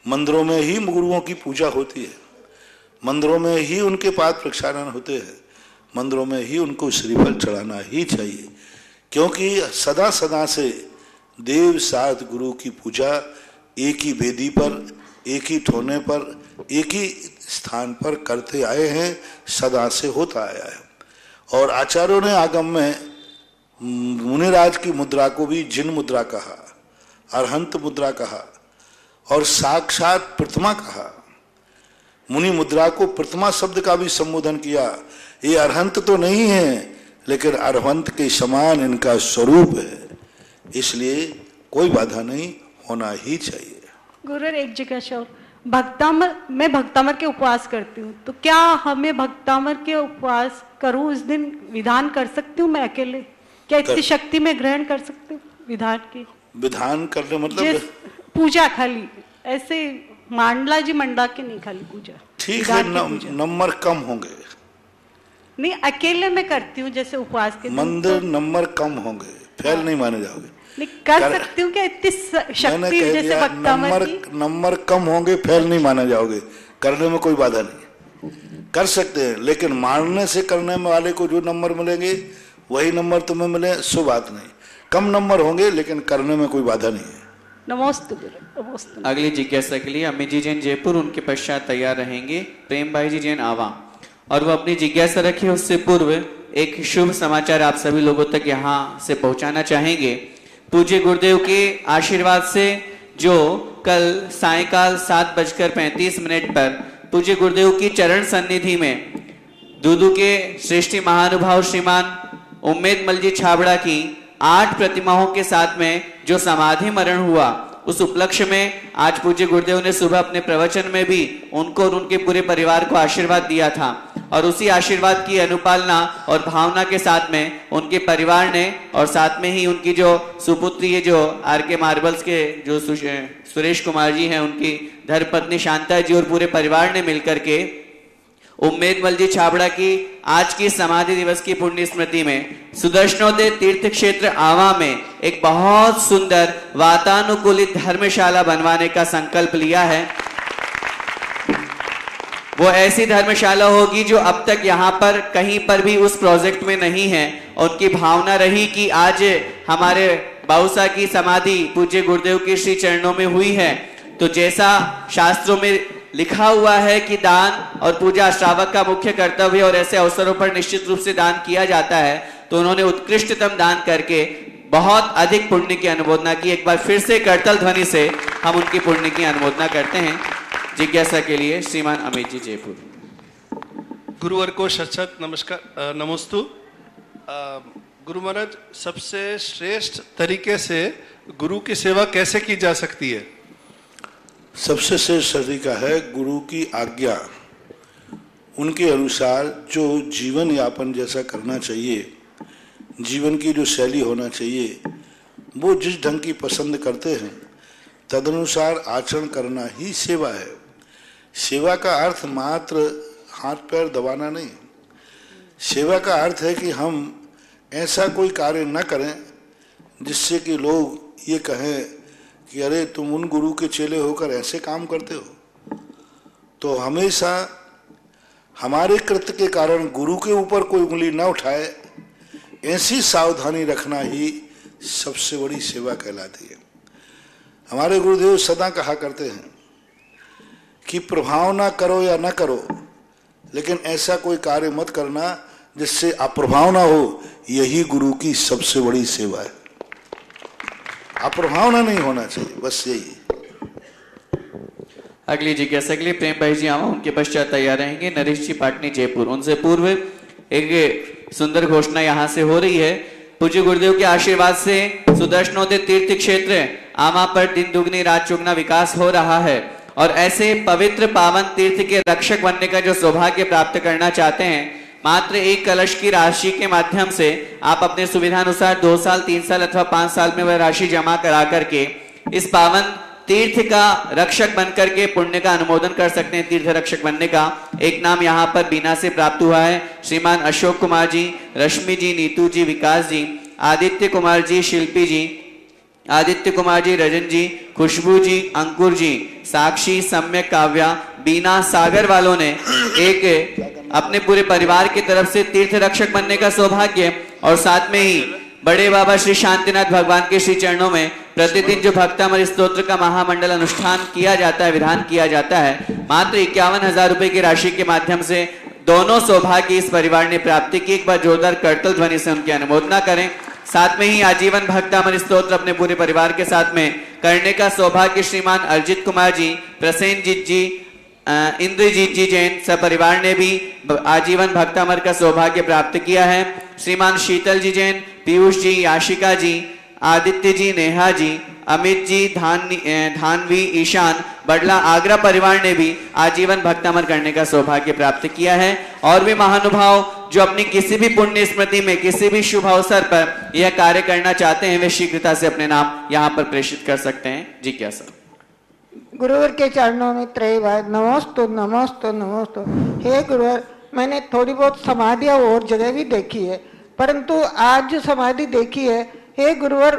[SPEAKER 2] मंदिरों में ही गुरुओं की पूजा होती है, मंदिरों में ही उनके पाद प्रक्षालन होते हैं, मंदिरों में ही उनको श्रीफल चढ़ाना ही चाहिए, क्योंकि सदा सदा से देव शास्त्र गुरु की पूजा एक ही वेदी पर, एक ही ठोने पर, एक ही स्थान पर करते आए हैं, सदा से होता आया है। और आचार्यों ने आगम में मुनिराज की मुद्रा को भी जिन मुद्रा कहा, अरहंत मुद्रा कहा और साक्षात प्रतिमा कहा। मुनि मुद्रा को प्रतिमा शब्द का भी संबोधन किया। ये अरहंत तो नहीं है, लेकिन अरहंत के समान इनका स्वरूप है, इसलिए कोई बाधा नहीं, होना ही चाहिए।
[SPEAKER 4] गुरुवर, एक जगह शौर भक्तामर, मैं भक्तामर के उपवास करती हूँ, तो क्या हमें भक्तामर के उपवास करूँ उस दिन विधान कर सकती हूँ मैं अकेले? क्या इतनी शक्ति में ग्रहण कर सकती हूँ विधान की?
[SPEAKER 2] विधान करने मतलब
[SPEAKER 4] पूजा खाली ऐसे मांडला जी मंडा के नहीं, खाली पूजा।
[SPEAKER 2] ठीक है, नंबर कम होंगे।
[SPEAKER 4] नहीं, अकेले में करती हूँ जैसे उपवास के
[SPEAKER 2] मंदिर नंबर कम होंगे, फेल नहीं माने जाओगे।
[SPEAKER 4] नहीं कर सकती हूँ क्या इतनी शक्ति जैसे भक्तामर की?
[SPEAKER 2] नंबर कम होंगे, फेल नहीं माने जाओगे, करने में कोई बाधा नहीं, कर सकते हैं। लेकिन मानने से करने में वाले को जो नंबर मिलेंगे वही नंबर तुम्हें मिले, सो बात नहीं। कम नंबर होंगे लेकिन करने में कोई बाधा नहीं है।
[SPEAKER 4] नमस्ते नमस्ते।
[SPEAKER 1] अगली जिज्ञासा के लिए अमित जी जैन जयपुर, उनके पश्चात तैयार रहेंगे प्रेम भाई जी जैन आवा। और वो अपनी जिज्ञासा रखी उससे पूर्व एक शुभ समाचार आप सभी लोगों तक यहाँ से पहुंचाना चाहेंगे। पूज्य गुरुदेव के आशीर्वाद से जो कल सायकाल 7:35 पर पूज्य गुरुदेव की चरण सन्निधि में दूदू के श्रेष्ठी महानुभाव श्रीमान उम्मेद मल जी छाबड़ा की 8 प्रतिमाओं के साथ में जो समाधि मरण हुआ, उस उपलक्ष्य में आज पूज्य गुरुदेव ने सुबह अपने प्रवचन में भी उनको और उनके पूरे परिवार को आशीर्वाद दिया था। और उसी आशीर्वाद की अनुपालना और भावना के साथ में उनके परिवार ने और साथ में ही उनकी जो सुपुत्री है, जो आरके मार्बल्स के जो सुरेश कुमार जी हैं, उनकी धर्मपत्नी शांता जी और पूरे परिवार ने मिलकर के उम्मेद मल जी छाबड़ा की आज की समाधि दिवस की पुण्य स्मृति में सुदर्शनोदय तीर्थ क्षेत्र आवा में एक बहुत सुंदर वातानुकूलित धर्मशाला बनवाने का संकल्प लिया है। वो ऐसी धर्मशाला होगी जो अब तक यहाँ पर कहीं पर भी उस प्रोजेक्ट में नहीं है। उनकी भावना रही कि आज हमारे बाउसा की समाधि पूज्य गुरुदेव के श्री चरणों में हुई है, तो जैसा शास्त्रों में लिखा हुआ है कि दान और पूजा श्रावक का मुख्य कर्तव्य है और ऐसे अवसरों पर निश्चित रूप से दान किया जाता है, तो उन्होंने उत्कृष्टतम दान करके बहुत अधिक पुण्य की अनुमोदना की। एक बार फिर से करतल ध्वनि से हम उनकी पुण्य की अनुमोदना करते हैं। जिज्ञासा के लिए श्रीमान अमित जी जयपुर।
[SPEAKER 5] गुरुवर को शत नमस्कार, नमोस्तु। गुरु महाराज, सबसे श्रेष्ठ तरीके से गुरु की सेवा कैसे की जा सकती है?
[SPEAKER 2] सबसे श्रेष्ठ तरीका है गुरु की आज्ञा, उनके अनुसार जो जीवन यापन जैसा करना चाहिए, जीवन की जो शैली होना चाहिए, वो जिस ढंग की पसंद करते हैं तदनुसार आचरण करना ही सेवा है। सेवा का अर्थ मात्र हाथ पैर दबाना नहीं। सेवा का अर्थ है कि हम ऐसा कोई कार्य न करें जिससे कि लोग ये कहें कि अरे तुम उन गुरु के चेले होकर ऐसे काम करते हो। तो हमेशा हमारे कृत्य के कारण गुरु के ऊपर कोई उंगली न उठाए, ऐसी सावधानी रखना ही सबसे बड़ी सेवा कहलाती है। हमारे गुरुदेव सदा कहा करते हैं कि प्रभाव ना करो या ना करो, लेकिन ऐसा कोई कार्य मत करना जिससे अप्रभाव ना हो, यही गुरु की सबसे बड़ी सेवा है। अप्रभावना नहीं होना चाहिए, बस यही।
[SPEAKER 6] अगली जिज्ञासा के लिए प्रेम भाई जी आवा, उनके पश्चात तैयार रहेंगे नरेश जी पाटनी जयपुर। उनसे पूर्व एक सुंदर घोषणा यहाँ से हो रही है। पूज्य गुरुदेव के आशीर्वाद से सुदर्शनोदय तीर्थ क्षेत्र आमा पर दिन दुगनी रात चुगना विकास हो रहा है और ऐसे पवित्र पावन तीर्थ के रक्षक बनने का जो सौभाग्य प्राप्त करना चाहते हैं, मात्र एक कलश की राशि के माध्यम से आप अपने सुविधानुसार 2 साल 3 साल अथवा 5 साल में वह राशि जमा करा करके इस पावन तीर्थ का रक्षक बनकर के पुण्य का अनुमोदन कर सकते हैं। तीर्थ रक्षक बनने का एक नाम यहाँ पर बीना से प्राप्त हुआ है। श्रीमान अशोक कुमार जी, रश्मि जी, नीतू जी, विकास जी, आदित्य कुमार जी, शिल्पी जी, आदित्य कुमार जी, रजन जी, खुशबू जी, अंकुर जी, साक्षी, सम्यक, काव्या, बीना, सागर वालों ने एक अपने पूरे परिवार की तरफ से तीर्थ रक्षक बनने का सौभाग्य और साथ में ही बड़े बाबा श्री शांतिनाथ भगवान के श्री चरणों में प्रतिदिन जो भक्तामृत स्तोत्र का महामंडल अनुष्ठान किया जाता है, विधान किया जाता है, मात्र 51,000 रुपए की राशि के माध्यम से दोनों सौभाग्य इस परिवार ने प्राप्ति की। एक बार जोरदार करतल ध्वनि से उनकी अनुमोदना करें। साथ में ही आजीवन भक्तामृत स्तोत्र अपने पूरे परिवार के साथ में करने का सौभाग्य श्रीमान अर्जित कुमार जी, प्रसेनजीत जी, इंद्रजीत जी जैन सपरिवार ने भी आजीवन भक्तामर का सौभाग्य प्राप्त किया है। श्रीमान शीतल जी जैन, पीयूष जी, याशिका जी, आदित्य जी, नेहा जी, अमित जी, धानवी, ईशान, बडला आगरा परिवार ने भी आजीवन भक्तामर करने का सौभाग्य प्राप्त किया है। और भी महानुभाव जो अपनी किसी भी पुण्य स्मृति में किसी भी शुभ अवसर पर यह कार्य करना चाहते हैं, वे शीघ्रता से अपने नाम यहाँ पर प्रेषित कर सकते हैं। जिज्ञासा।
[SPEAKER 7] गुरुवर के चरणों में त्रैवार नमोस्तु नमोस्तु नमोस्तु। हे गुरुवर, मैंने थोड़ी बहुत समाधियाँ और जगह भी देखी है, परंतु आज जो समाधि देखी है, हे गुरुवर,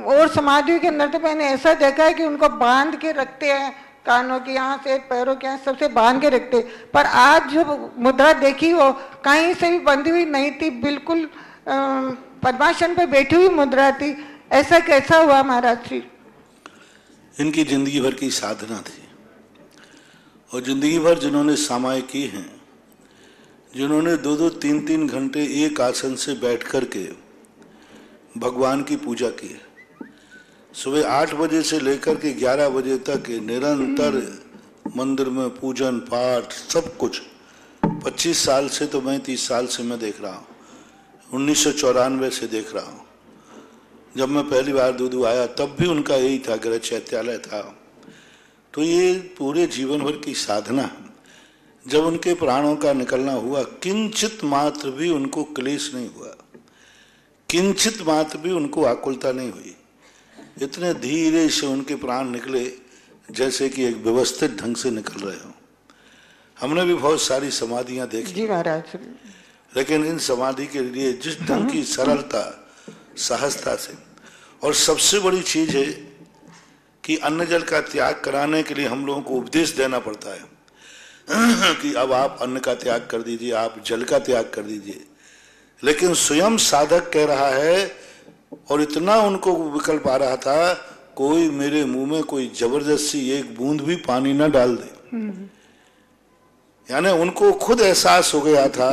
[SPEAKER 7] और समाधियों के अंदर तो मैंने ऐसा देखा है कि उनको बांध के रखते हैं, कानों के यहाँ से पैरों के यहाँ सबसे बांध के रखते, पर आज जो मुद्रा देखी वो कहीं से भी बंधी हुई नहीं थी, बिल्कुल पद्मासन पे बैठी हुई मुद्रा थी। ऐसा कैसा हुआ महाराज श्री?
[SPEAKER 2] इनकी जिंदगी भर की साधना थी और जिंदगी भर जिन्होंने सामायिक की हैं, जिन्होंने 2-2 3-3 घंटे एक आसन से बैठ कर के भगवान की पूजा की है, सुबह 8 बजे से लेकर के 11 बजे तक निरंतर मंदिर में पूजन पाठ सब कुछ, 25 साल से तो मैं 30 साल से मैं देख रहा हूँ, 1994 से देख रहा हूँ। जब मैं पहली बार दूदू आया तब भी उनका यही था, गृह चैत्यालय था। तो ये पूरे जीवन भर की साधना, जब उनके प्राणों का निकलना हुआ, किंचित मात्र भी उनको क्लेश नहीं हुआ, किंचित मात्र भी उनको आकुलता नहीं हुई। इतने धीरे से उनके प्राण निकले जैसे कि एक व्यवस्थित ढंग से निकल रहे हो। हमने भी बहुत सारी समाधियां देखी
[SPEAKER 7] जी महाराज,
[SPEAKER 2] लेकिन इन समाधि के लिए जिस ढंग की सरलता सहजता से, और सबसे बड़ी चीज है कि अन्न जल का त्याग कराने के लिए हम लोगों को उपदेश देना पड़ता है कि अब आप अन्न का त्याग कर दीजिए, आप जल का त्याग कर दीजिए, लेकिन स्वयं साधक कह रहा है, और इतना उनको विकल्प आ रहा था, कोई मेरे मुंह में कोई जबरदस्ती एक बूंद भी पानी ना डाल दे। यानी उनको खुद एहसास हो गया था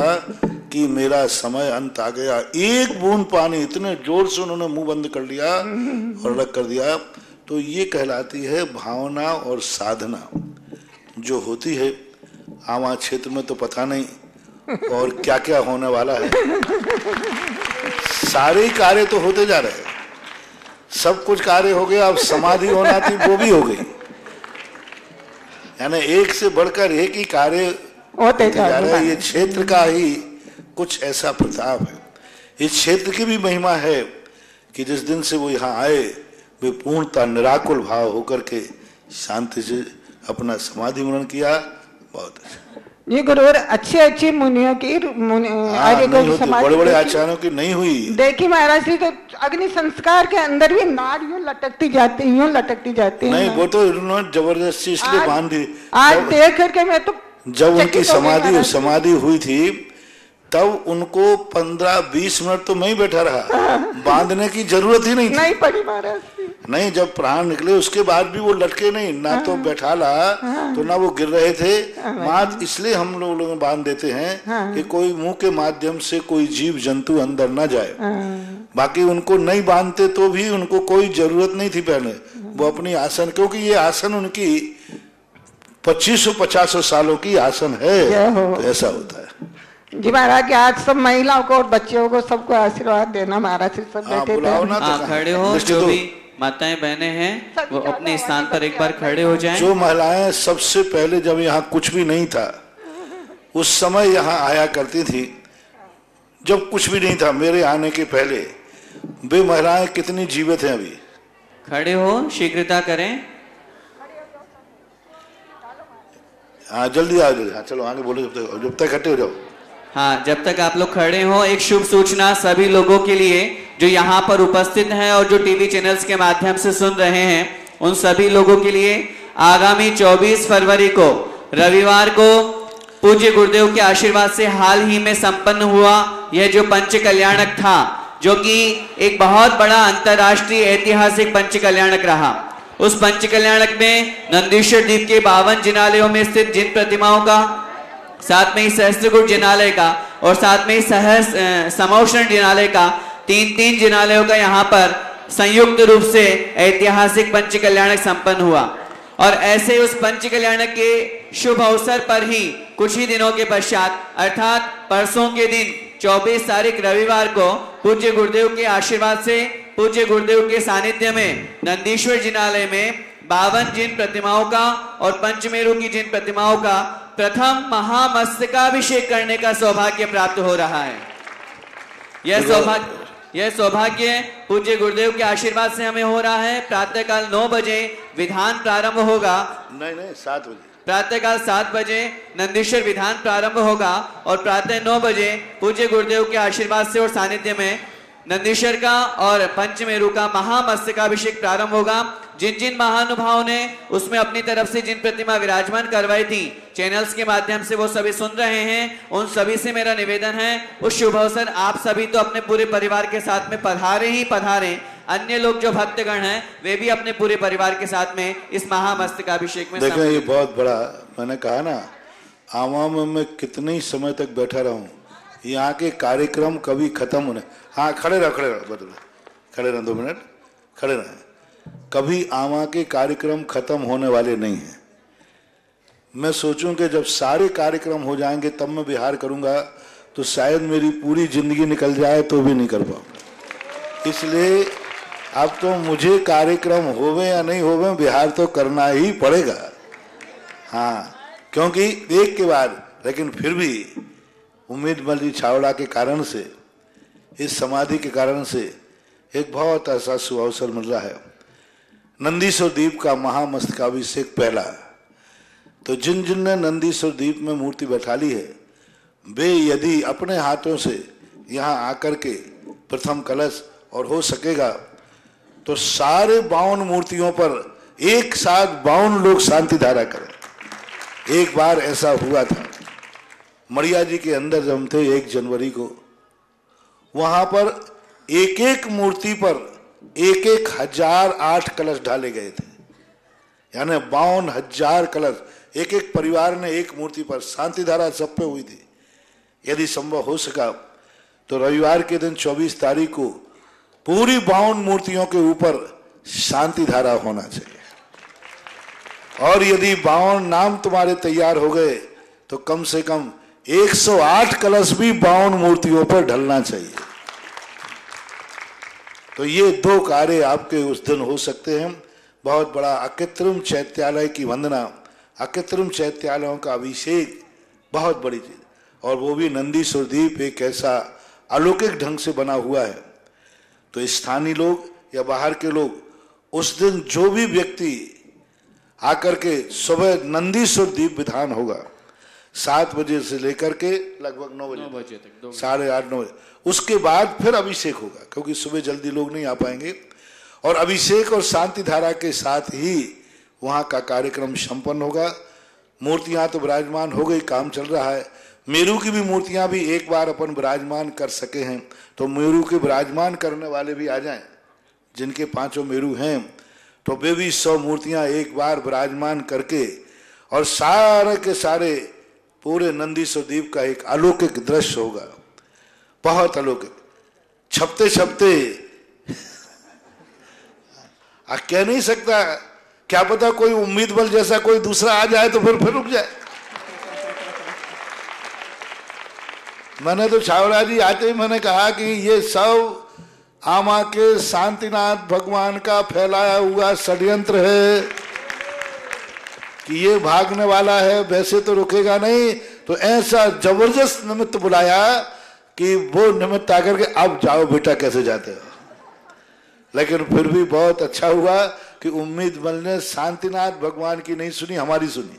[SPEAKER 2] कि मेरा समय अंत आ गया। एक बूंद पानी, इतने जोर से उन्होंने मुंह बंद कर लिया और रख कर दिया। तो ये कहलाती है भावना और साधना जो होती है। आमा क्षेत्र में तो पता नहीं और क्या क्या होने वाला है, सारे कार्य तो होते जा रहे हैं, सब कुछ कार्य हो गया, अब समाधि होना थी वो भी हो गई। यानी एक से बढ़कर एक ही कार्य
[SPEAKER 7] होते
[SPEAKER 2] जा रहा है। ये क्षेत्र का ही कुछ ऐसा प्रताप है। इस क्षेत्र की भी महिमा है कि जिस दिन से वो यहाँ आए वे पूर्णतः निराकुल भाव होकर के शांति से अपना समाधि मनन किया। बहुत अच्छा
[SPEAKER 7] ये गुरुवर अच्छे मुनियों की
[SPEAKER 2] बड़े बड़े आचार्यों की नहीं हुई।
[SPEAKER 7] देखिए महाराज जी, तो अग्नि संस्कार के अंदर भी नाड़ यूं लटकती जाती है।
[SPEAKER 2] नहीं, वो तो उन्होंने जबरदस्ती इसलिए बांध दी।
[SPEAKER 7] आज देख करके मैं तो
[SPEAKER 2] जब उनकी समाधि हुई थी तब उनको 15-20 मिनट तो मैं ही बैठा रहा, बांधने की जरूरत ही नहीं
[SPEAKER 7] पड़ी महाराज।
[SPEAKER 2] नहीं, जब प्राण निकले उसके बाद भी वो लटके नहीं, ना तो बैठा ला तो ना वो गिर रहे थे। मात इसलिए हम लोग बांध देते हैं कि कोई मुंह के माध्यम से कोई जीव जंतु अंदर ना जाए। बाकी उनको नहीं बांधते तो भी उनको कोई जरूरत नहीं थी पहले। वो अपनी आसन, क्योंकि ये आसन उनकी 2500-50 सालों की आसन है, तो ऐसा होता है
[SPEAKER 7] जी महाराज। आज सब महिलाओं को और बच्चों को सबको आशीर्वाद देना महाराज। सब बैठे थे,
[SPEAKER 6] खड़े हो। जो भी माताएं बहनें हैं वो अपने स्थान पर एक बार खड़े हो जाएं।
[SPEAKER 2] जो महिलाएं सबसे पहले जब यहाँ कुछ भी नहीं था उस समय यहाँ आया करती थी, जब कुछ भी नहीं था मेरे आने के पहले, वे महिलाएं कितनी जीवित हैं अभी।
[SPEAKER 6] खड़े हो, शीघ्रता करें।
[SPEAKER 2] हाँ जल्दी आ जाओ। हाँ चलो आगे बोलो, जब तक इकट्ठे हो जाओ।
[SPEAKER 6] हाँ, जब तक आप लोग खड़े हो, एक शुभ सूचना सभी लोगों के लिए जो यहाँ पर उपस्थित हैं और जो टीवी चैनल्स के माध्यम से सुन रहे हैं, उन सभी लोगों के लिए आगामी 24 फरवरी को रविवार को पूज्य गुरुदेव के आशीर्वाद से हाल ही में संपन्न हुआ यह जो पंच कल्याणक था, जो कि एक बहुत बड़ा अंतर्राष्ट्रीय ऐतिहासिक पंच कल्याणक रहा। उस पंच कल्याणक में नंदीश्वर द्वीप के 52 जिनालयों में स्थित जिन प्रतिमाओं का, साथ में ही सहस्त्रकूट जिनालय का और साथ में ही समोषण जिनालय का, 3 जिनालयों का यहाँ पर संयुक्त रूप से ऐतिहासिक पंच कल्याणक संपन्न हुआ। और ऐसे उस पंच कल्याणक के शुभ अवसर पर ही कुछ ही दिनों के पश्चात अर्थात परसों के दिन 24 तारीख रविवार को पूज्य गुरुदेव के आशीर्वाद से, पूज्य गुरुदेव के सानिध्य में नंदीश्वर जिनालय में 52 जिन प्रतिमाओं का और पंचमेरु की जिन प्रतिमाओं का प्रथम महामस्तकाभिषेक करने का सौभाग्य प्राप्त हो रहा है। यह सौभाग्य पूज्य गुरुदेव के आशीर्वाद से हमें हो रहा है। प्रातःकाल 9 बजे विधान प्रारंभ होगा।
[SPEAKER 2] नहीं 7 बजे।
[SPEAKER 6] प्रातःकाल 7 बजे नंदीश्वर विधान प्रारंभ होगा और प्रातः 9 बजे पूज्य गुरुदेव के आशीर्वाद से और सानिध्य में नंदीश्वर का और पंचमेरु का महामस्तकाभिषेक प्रारंभ होगा। जिन जिन महानुभावों ने उसमें अपनी तरफ से जिन प्रतिमा विराजमान करवाई थी, चैनल्स के माध्यम से वो सभी सुन रहे हैं, उन सभी से मेरा निवेदन है उस शुभ अवसर आप सभी तो अपने पूरे परिवार के साथ में पधारे। अन्य लोग जो भक्तगण हैं वे भी अपने पूरे परिवार के साथ में इस महामस्तकाभिषेक में
[SPEAKER 2] देखें। ये बहुत बड़ा, मैंने कहा ना, आवाम में मैं कितने ही समय तक बैठा रहूं, यहाँ के कार्यक्रम कभी खत्म होने। हाँ खड़े रहो 2 मिनट खड़े रहे। कभी आमा के कार्यक्रम खत्म होने वाले नहीं हैं। मैं सोचूं कि जब सारे कार्यक्रम हो जाएंगे तब मैं बिहार करूंगा तो शायद मेरी पूरी जिंदगी निकल जाए तो भी नहीं कर पाऊंगा। इसलिए अब तो मुझे कार्यक्रम होवे या नहीं होवे बिहार तो करना ही पड़ेगा। हाँ, क्योंकि एक के बाद, लेकिन फिर भी उम्मीद मल्ली छावड़ा के कारण से, इस समाधि के कारण से एक बहुत ऐसा शुभ अवसर मिल रहा है। नंदीश्वर द्वीप का महामस्तकाभिषेक पहला, तो जिन जिन ने नंदीश्वर द्वीप में मूर्ति बैठा ली है वे यदि अपने हाथों से यहाँ आकर के प्रथम कलश और हो सकेगा तो सारे 52 मूर्तियों पर एक साथ 52 लोग शांति धारा करें। एक बार ऐसा हुआ था मड़िया जी के अंदर जब हम थे 1 जनवरी को, वहां पर एक एक मूर्ति पर 1008 कलश डाले गए थे, यानी 52,000 कलश एक एक परिवार ने एक मूर्ति पर शांति धारा सब पे हुई थी। यदि संभव हो सका तो रविवार के दिन 24 तारीख को पूरी 52 मूर्तियों के ऊपर शांति धारा होना चाहिए। और यदि 52 नाम तुम्हारे तैयार हो गए तो कम से कम 108 कलश भी 52 मूर्तियों पर ढलना चाहिए। तो ये 2 कार्य आपके उस दिन हो सकते हैं। बहुत बड़ा अकृत्रिम चैत्यालय की वंदना अकृत्रिम चैत्यालयों का अभिषेक बहुत बड़ी चीज, और वो भी नंदीश्वर दीप एक ऐसा अलौकिक ढंग से बना हुआ है। तो स्थानीय लोग या बाहर के लोग उस दिन जो भी व्यक्ति आकर के, सुबह नंदीश्वर दीप विधान होगा 7 बजे से लेकर के लगभग 9 बजे तक, 8:30 9 बजे, उसके बाद फिर अभिषेक होगा, क्योंकि सुबह जल्दी लोग नहीं आ पाएंगे। और अभिषेक और शांति धारा के साथ ही वहां का कार्यक्रम संपन्न होगा। मूर्तियां तो विराजमान हो गई, काम चल रहा है। मेरू की भी मूर्तियां भी एक बार अपन विराजमान कर सके हैं, तो मेरू के विराजमान करने वाले भी आ जाएं, जिनके 5 मेरू हैं, तो वे भी 100 मूर्तियां एक बार विराजमान करके, और सारे के सारे पूरे नंदीश्वर द्वीप का एक अलौकिक दृश्य होगा, बहुत अलौकिक। छपते छपते कह नहीं सकता, क्या पता कोई उम्मीद बल जैसा कोई दूसरा आ जाए तो फिर रुक जाए। मैंने तो छावड़ा जी आते ही मैंने कहा कि ये सब आमा के शांतिनाथ भगवान का फैलाया हुआ षड्यंत्र है, कि ये भागने वाला है, वैसे तो रुकेगा नहीं। तो ऐसा जबरदस्त निमित्त बुलाया कि वो निमित्त आकर के अब जाओ बेटा कैसे जाते हो। लेकिन फिर भी बहुत अच्छा हुआ कि उम्मीद बल ने शांतिनाथ भगवान की नहीं सुनी, हमारी सुनी।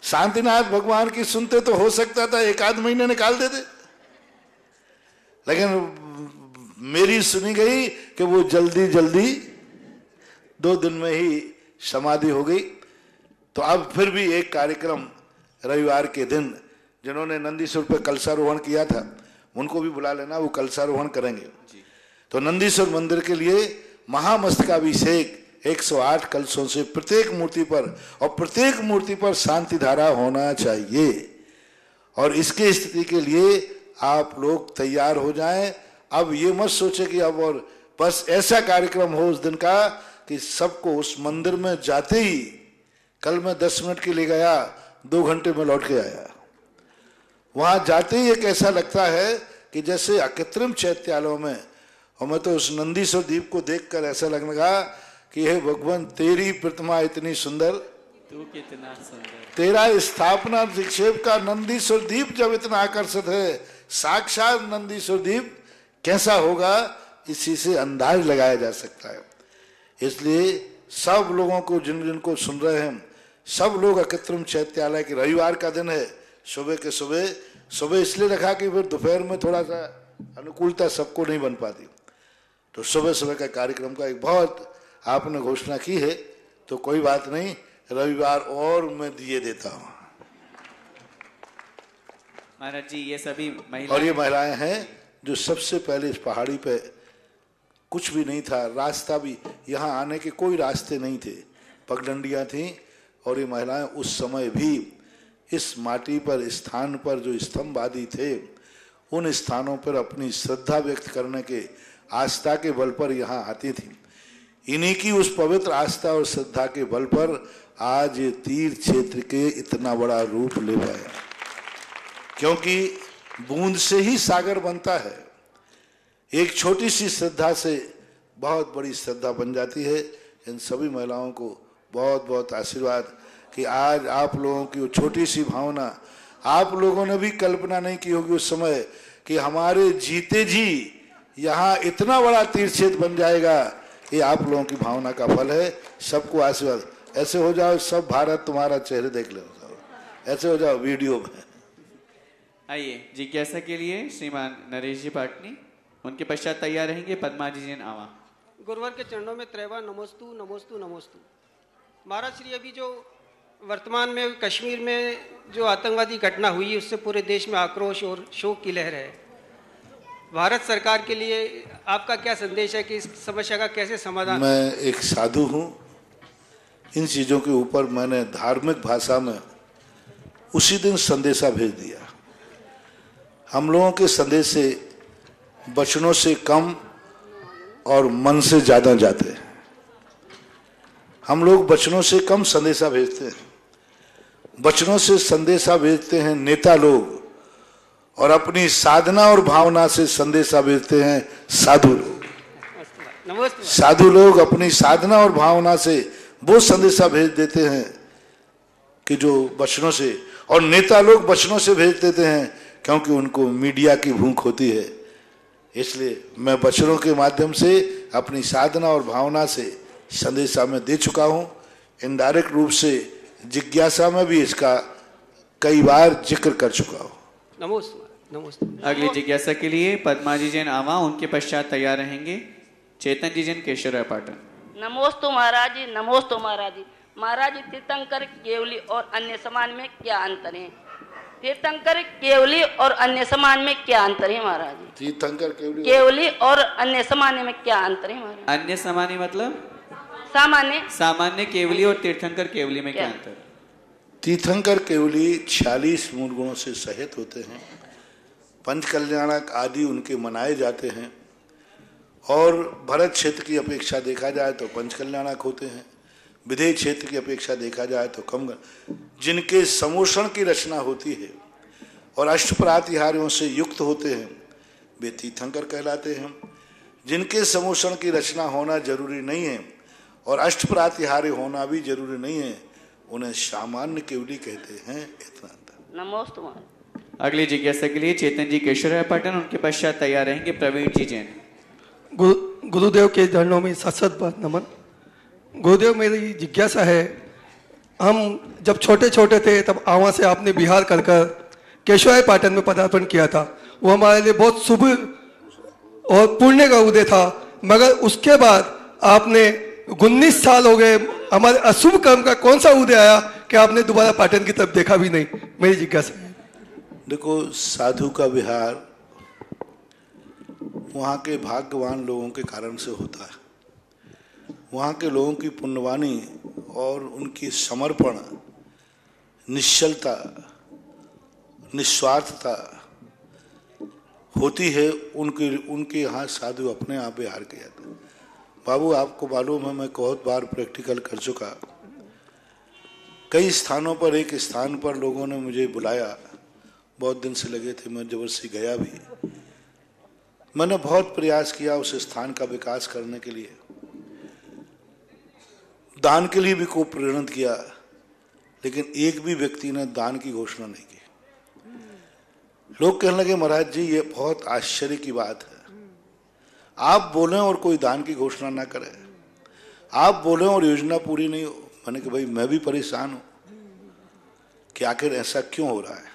[SPEAKER 2] शांतिनाथ भगवान की सुनते तो हो सकता था 1-8 महीने निकाल देते, लेकिन मेरी सुनी गई कि वो जल्दी जल्दी 2 दिन में ही समाधि हो गई। तो अब फिर भी एक कार्यक्रम रविवार के दिन, जिन्होंने नंदीश्वर पे कलशारोहण किया था उनको भी बुला लेना, वो कलशारोहण करेंगे। तो नंदीश्वर मंदिर के लिए महामस्तकाभिषेक 108 कलशों से प्रत्येक मूर्ति पर, और प्रत्येक मूर्ति पर शांति धारा होना चाहिए। और इसकी स्थिति के लिए आप लोग तैयार हो जाएं। अब ये मत सोचे कि अब और बस ऐसा कार्यक्रम हो उस दिन का कि सबको उस मंदिर में जाते ही, कल मैं 10 मिनट के लिए गया, 2 घंटे में लौट के आया। वहां जाते ही एक ऐसा लगता है कि जैसे अकृत्रिम चैत्यालयों में, और मैं तो उस नंदीश्वर द्वीप को देखकर ऐसा लगने लगा कि हे भगवान, तेरी प्रतिमा इतनी सुंदर,
[SPEAKER 6] तू कितना सुंदर,
[SPEAKER 2] तेरा स्थापना विक्षेप का नंदीश्वर द्वीप जब इतना आकर्षित है, साक्षात नंदीश्वर द्वीप कैसा होगा, इसी से अंदाज लगाया जा सकता है। इसलिए सब लोगों को, जिन जिनको सुन रहे हैं, सब लोग अकृत्रिम चैत्यालय के, रविवार का दिन है, सुबह के सुबह इसलिए रखा कि फिर दोपहर में थोड़ा सा अनुकूलता सबको नहीं बन पाती। तो सुबह का कार्यक्रम का एक बहुत आपने घोषणा की है, तो कोई बात नहीं, रविवार और मैं दिए देता हूं।
[SPEAKER 6] महाराज जी, ये सभी महिलाएं,
[SPEAKER 2] और ये महिलाएं हैं जो सबसे पहले इस पहाड़ी पे कुछ भी नहीं था, रास्ता भी, यहाँ आने के कोई रास्ते नहीं थे, पगडंडियां थीं, और ये महिलाएं उस समय भी इस माटी पर, स्थान पर जो स्तंभ आदि थे, उन स्थानों पर अपनी श्रद्धा व्यक्त करने के, आस्था के बल पर यहाँ आती थी। इन्हीं की उस पवित्र आस्था और श्रद्धा के बल पर आज ये तीर्थ क्षेत्र के इतना बड़ा रूप ले पाया, क्योंकि बूंद से ही सागर बनता है। एक छोटी सी श्रद्धा से बहुत बड़ी श्रद्धा बन जाती है। इन सभी महिलाओं को बहुत बहुत आशीर्वाद कि आज आप लोगों की वो छोटी सी भावना, आप लोगों ने भी कल्पना नहीं की होगी उस समय कि हमारे जीते जी यहाँ इतना बड़ा तीर्थ क्षेत्र बन जाएगा। ये आप लोगों की भावना का फल है। सबको आशीर्वाद। ऐसे हो जाओ, सब भारत तुम्हारा चेहरे देख ले, ऐसे हो जाओ वीडियो में।
[SPEAKER 6] आइए जिज्ञासा के लिए श्रीमान नरेश जी पाटनी, उनके पश्चात तैयार रहेंगे पद्मा जी जैन आवा।
[SPEAKER 3] गुरुवर के चरणों में त्रैवा नमोस्तु नमोस्तु नमोस्तु। महाराज श्री, अभी जो वर्तमान में कश्मीर में जो आतंकवादी घटना हुई, उससे पूरे देश में आक्रोश और शोक की लहर है। भारत सरकार के लिए आपका क्या संदेश है कि इस समस्या का कैसे समाधान?
[SPEAKER 2] मैं एक साधु हूँ, इन चीज़ों के ऊपर मैंने धार्मिक भाषा में उसी दिन संदेशा भेज दिया। हम लोगों के संदेश से वचनों से कम और मन से ज़्यादा जाते हैं। हम लोग वचनों से कम संदेशा भेजते हैं, वचनों से संदेशा भेजते हैं नेता लोग, और अपनी साधना और भावना से संदेशा भेजते हैं साधु लोग। साधु लोग अपनी साधना और भावना से वो संदेशा भेज देते हैं कि जो वचनों से, और नेता लोग वचनों से भेज देते हैं क्योंकि उनको मीडिया की भूख होती है। इसलिए मैं वचनों के माध्यम से अपनी साधना और भावना से संदेशा में दे चुका हूं। इनडायरेक्ट रूप से जिज्ञासा में भी इसका कई बार जिक्र कर चुका हूं।
[SPEAKER 3] नमस्ते नमस्ते।
[SPEAKER 6] अगली जिज्ञासा के लिए पद्मा जी जैन आवा, उनके पश्चात तैयार रहेंगे चेतन जी जैन केशवराय पाटन।
[SPEAKER 8] नमोस्तु महाराज जी, नमोस्तु महाराज जी। महाराज जी, तीर्थंकर, केवली और अन्य समान में क्या अंतर है? तीर्थंकर, केवली और अन्य समान में क्या अंतर है महाराज जी?
[SPEAKER 2] तीर्थंकर,
[SPEAKER 8] केवली और अन्य सामान्य में क्या अंतर है महाराज?
[SPEAKER 6] अन्य सामान्य मतलब
[SPEAKER 8] सामान्य,
[SPEAKER 6] सामान्य केवली और तीर्थंकर केवली में क्या अंतर?
[SPEAKER 2] तीर्थंकर केवली 46 मूल गुणों से सहित होते हैं। पंच कल्याणक आदि उनके मनाए जाते हैं और भरत क्षेत्र की अपेक्षा देखा जाए तो पंच कल्याणक होते हैं। विदेह क्षेत्र की अपेक्षा देखा जाए तो कम, जिनके समोषण की रचना होती है और अष्टप्रातिहार्यों से युक्त होते हैं वे तीर्थंकर कहलाते हैं। जिनके समोषण की रचना होना जरूरी नहीं है और अष्टप्रातिहार्य होना भी जरूरी नहीं है, उन्हें सामान्य केवली कहते हैं। इतना
[SPEAKER 8] नमोस्तु।
[SPEAKER 6] अगली जिज्ञासा के लिए चेतन जी केशवराय पाटन, उनके पश्चात तैयार रहेंगे प्रवीण जी जैन।
[SPEAKER 9] गुरुदेव के चरणों में सत बात नमन। गुरुदेव, मेरी जिज्ञासा है, हम जब छोटे छोटे थे तब आवा से आपने बिहार कर केशवराय पाटन में पदार्पण किया था। वो हमारे लिए बहुत शुभ और पुण्य का उदय था, मगर उसके बाद आपने 19 साल हो गए, हमारे अशुभ कर्म का कौन सा उदय आया कि आपने दोबारा पाटन की तरफ देखा भी नहीं? मेरी जिज्ञासा है।
[SPEAKER 2] देखो, साधु का विहार वहाँ के भाग्यवान लोगों के कारण से होता है। वहाँ के लोगों की पुण्यवानी और उनकी समर्पण, निश्चलता, निस्वार्थता होती है। उनके यहाँ साधु अपने आप विहार किया जाता है। बाबू, आपको मालूम है, मैं बहुत बार प्रैक्टिकल कर चुका। कई स्थानों पर, एक स्थान पर लोगों ने मुझे बुलाया, बहुत दिन से लगे थे, मैं जबरदस्ती गया भी। मैंने बहुत प्रयास किया उस स्थान का विकास करने के लिए, दान के लिए भी को प्रेरित किया, लेकिन एक भी व्यक्ति ने दान की घोषणा नहीं की। लोग कहने लगे, महाराज जी ये बहुत आश्चर्य की बात है, आप बोलें और कोई दान की घोषणा ना करे, आप बोलें और योजना पूरी नहीं हो। मैंने कहा भाई मैं भी परेशान हूं कि आखिर ऐसा क्यों हो रहा है,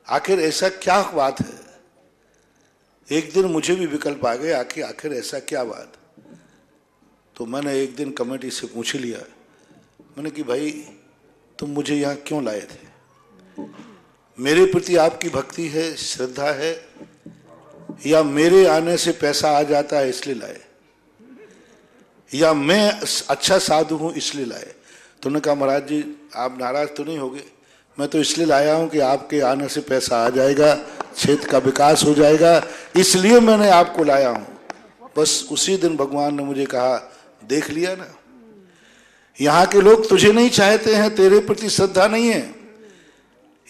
[SPEAKER 2] आखिर ऐसा क्या बात है। एक दिन मुझे भी विकल्प आ गए, आखिर ऐसा क्या बात। तो मैंने एक दिन कमेटी से पूछ लिया, मैंने कि भाई तुम मुझे यहाँ क्यों लाए थे? मेरे प्रति आपकी भक्ति है, श्रद्धा है, या मेरे आने से पैसा आ जाता है इसलिए लाए, या मैं अच्छा साधु हूं इसलिए लाए? तो उन्होंने कहा महाराज जी आप नाराज तो नहीं होगे, मैं तो इसलिए लाया हूं कि आपके आने से पैसा आ जाएगा, क्षेत्र का विकास हो जाएगा, इसलिए मैंने आपको लाया हूं। बस उसी दिन भगवान ने मुझे कहा, देख लिया ना, यहाँ के लोग तुझे नहीं चाहते हैं, तेरे प्रति श्रद्धा नहीं है।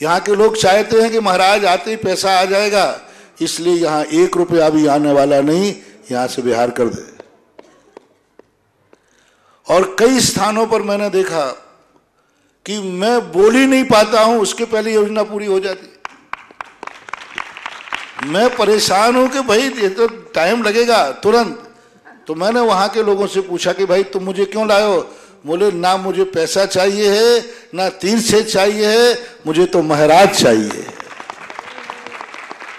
[SPEAKER 2] यहाँ के लोग चाहते हैं कि महाराज आते ही पैसा आ जाएगा, इसलिए यहाँ 1 रुपया भी आने वाला नहीं, यहाँ से विहार कर दे। और कई स्थानों पर मैंने देखा कि मैं बोल ही नहीं पाता हूं, उसके पहले योजना पूरी हो जाती। मैं परेशान हूं कि भाई ये तो टाइम लगेगा तुरंत। तो मैंने वहां के लोगों से पूछा कि भाई तुम मुझे क्यों लाए हो? बोले ना मुझे पैसा चाहिए है, ना तीर्थ चाहिए है, मुझे तो महाराज चाहिए।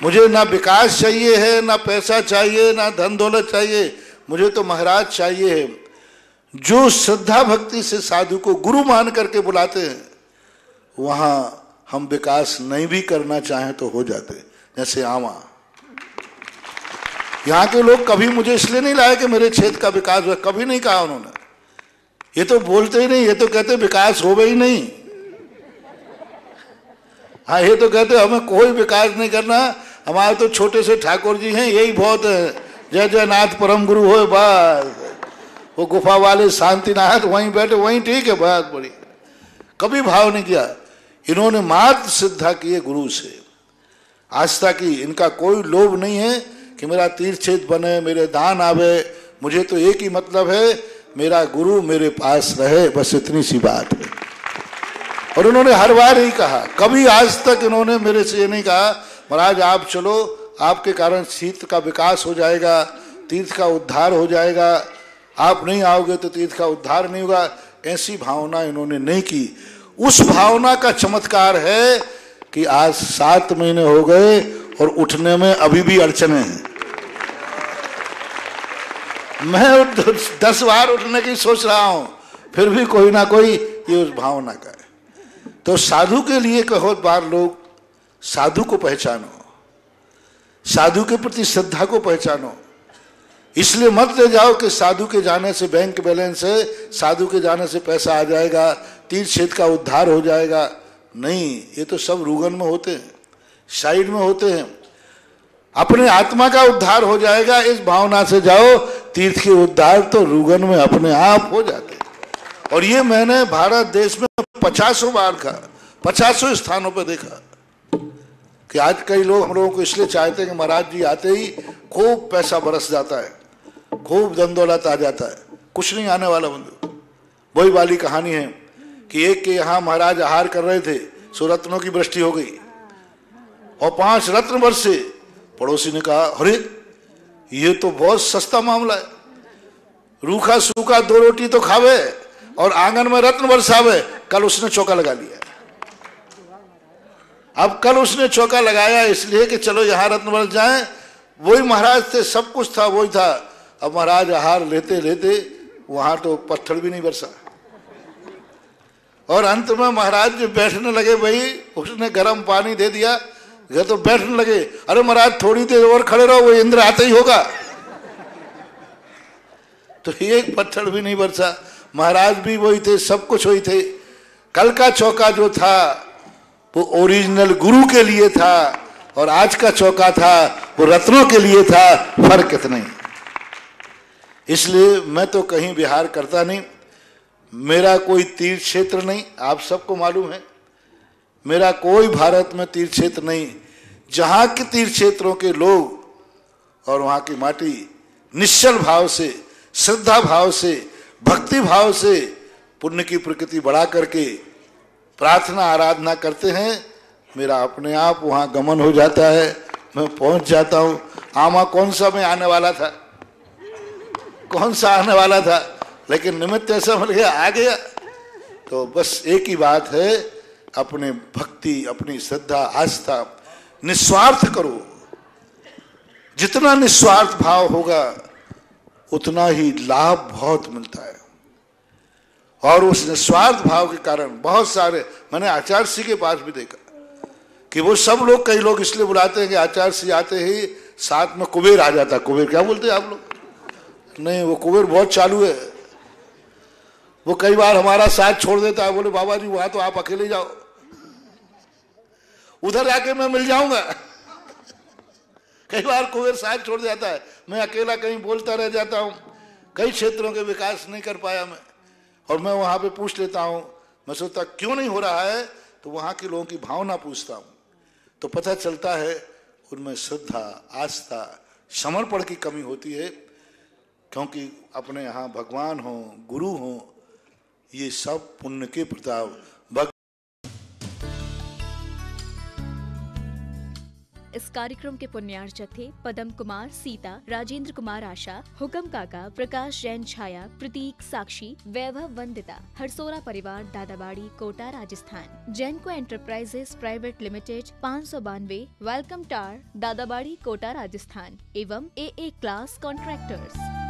[SPEAKER 2] मुझे ना विकास चाहिए है, ना पैसा चाहिए, ना धन दौलत चाहिए, मुझे तो महाराज चाहिए है। जो श्रद्धा भक्ति से साधु को गुरु मान करके बुलाते हैं, वहां हम विकास नहीं भी करना चाहें तो हो जाते। जैसे आवा, यहाँ के लोग कभी मुझे इसलिए नहीं लाए कि मेरे क्षेत्र का विकास हुआ, कभी नहीं कहा उन्होंने। ये तो बोलते ही नहीं, ये तो कहते विकास हो ही नहीं। हाँ, ये तो कहते हमें कोई विकास नहीं करना, हमारे तो छोटे से ठाकुर जी हैं, यही बहुत है, जय जय नाथ परम गुरु हो, बस। वो गुफा वाले शांतिनाथ वहीं बैठे, वहीं ठीक है, बात बड़ी। कभी भाव नहीं किया। इन्होंने मात्र श्रद्धा की है गुरु से, आस्था की। इनका कोई लोभ नहीं है कि मेरा तीर्थ क्षेत्र बने, मेरे दान आवे। मुझे तो एक ही मतलब है, मेरा गुरु मेरे पास रहे, बस इतनी सी बात है। और उन्होंने हर बार यही कहा, कभी आज तक इन्होंने मेरे से ये नहीं कहा महाराज आप चलो, आपके कारण तीर्थ का विकास हो जाएगा, तीर्थ का उद्धार हो जाएगा, आप नहीं आओगे तो तीर्थ का उद्धार नहीं होगा। ऐसी भावना इन्होंने नहीं की। उस भावना का चमत्कार है कि आज 7 महीने हो गए और उठने में अभी भी अड़चने हैं। मैं 10 बार उठने की सोच रहा हूं, फिर भी कोई ना कोई ये उस भावना का है। तो साधु के लिए बहुत बार लोग साधु को पहचानो, साधु के प्रति श्रद्धा को पहचानो। इसलिए मत ले जाओ कि साधु के जाने से बैंक बैलेंस है, साधु के जाने से पैसा आ जाएगा, तीर्थ क्षेत्र का उद्धार हो जाएगा। नहीं, ये तो सब रुगन में होते हैं, साइड में होते हैं। अपने आत्मा का उद्धार हो जाएगा इस भावना से जाओ, तीर्थ के उद्धार तो रुगन में अपने आप हो जाते हैं। और ये मैंने भारत देश में 50 बार का 50 स्थानों पर देखा कि आज कई लोग हम लोगों को इसलिए चाहते हैं कि महाराज जी आते ही खूब पैसा बरस जाता है, खूब धन दौलत आ जाता है। कुछ नहीं आने वाला बंधु। वही वाली कहानी है कि एक के यहाँ महाराज आहार कर रहे थे, सो रत्नों की वृष्टि हो गई और 5 रत्न बरसे। पड़ोसी ने कहा अरे ये तो बहुत सस्ता मामला है, रूखा सूखा 2 रोटी तो खावे और आंगन में रत्न बरसावे। कल उसने चौका लगा लिया। अब कल उसने चौका लगाया इसलिए कि चलो यहां रत्न बरस जाए। वही महाराज थे, सब कुछ था वही था। अब महाराज आहार लेते लेते वहां तो पत्थर भी नहीं बरसा। और अंत में महाराज जो बैठने लगे, भाई उसने गर्म पानी दे दिया, ये तो बैठने लगे। अरे महाराज थोड़ी देर और खड़े रहो, वो इंद्र आते ही होगा। तो एक पत्थर भी नहीं बरसा। महाराज भी वही थे, सब कुछ वही थे। कल का चौका जो था वो ओरिजिनल गुरु के लिए था और आज का चौका था वो रत्नों के लिए था। फर्क इतना ही। इसलिए मैं तो कहीं विहार करता नहीं, मेरा कोई तीर्थ क्षेत्र नहीं, आप सबको मालूम है। मेरा कोई भारत में तीर्थ क्षेत्र नहीं। जहां के तीर्थ क्षेत्रों के लोग और वहां की माटी निश्चल भाव से, श्रद्धा भाव से, भक्ति भाव से पुण्य की प्रकृति बढ़ा करके प्रार्थना आराधना करते हैं, मेरा अपने आप वहां गमन हो जाता है, मैं पहुंच जाता हूं। आमा कौन सा मैं आने वाला था, कौन सा आने वाला था, लेकिन निमित्त ऐसा मिल गया, आ गया। तो बस एक ही बात है, अपने भक्ति, अपनी श्रद्धा, आस्था निस्वार्थ करो। जितना निस्वार्थ भाव होगा उतना ही लाभ बहुत मिलता है। और उस निस्वार्थ भाव के कारण बहुत सारे, मैंने आचार्य सिंह के पास भी देखा कि वो सब लोग, कई लोग इसलिए बुलाते हैं कि आचार्य सिंह आते ही साथ में कुबेर आ जाता। कुबेर क्या बोलते हैं आप लोग? नहीं, वो कुबेर बहुत चालू है। वो कई बार हमारा साथ छोड़ देता है, बोले बाबा जी वहां तो आप अकेले जाओ, उधर आके मैं मिल जाऊंगा। कई बार कुबेर साथ छोड़ जाता है, मैं अकेला कहीं बोलता रह जाता हूं। कई क्षेत्रों के विकास नहीं कर पाया मैं, और मैं वहां पे पूछ लेता हूं, मैं सोचता क्यों नहीं हो रहा है, तो वहां के लोगों की भावना पूछता हूं, तो पता चलता है उनमें श्रद्धा, आस्था, समर्पण की कमी होती है। क्योंकि अपने यहाँ भगवान हो, गुरु हो, ये सब पुण्य के प्रताप।
[SPEAKER 10] इस कार्यक्रम के पुण्यार्चक थे पदम कुमार, सीता, राजेंद्र कुमार, आशा, हुकम काका, प्रकाश जैन, छाया, प्रतीक, साक्षी, वैभव, वंदिता, हरसोरा परिवार, Dadabari, Kota, Rajasthan. Jainco enterprises private limited, 592, welcome tower, Dadabari, Kota, Rajasthan एवं AA क्लास कॉन्ट्रैक्टर्स।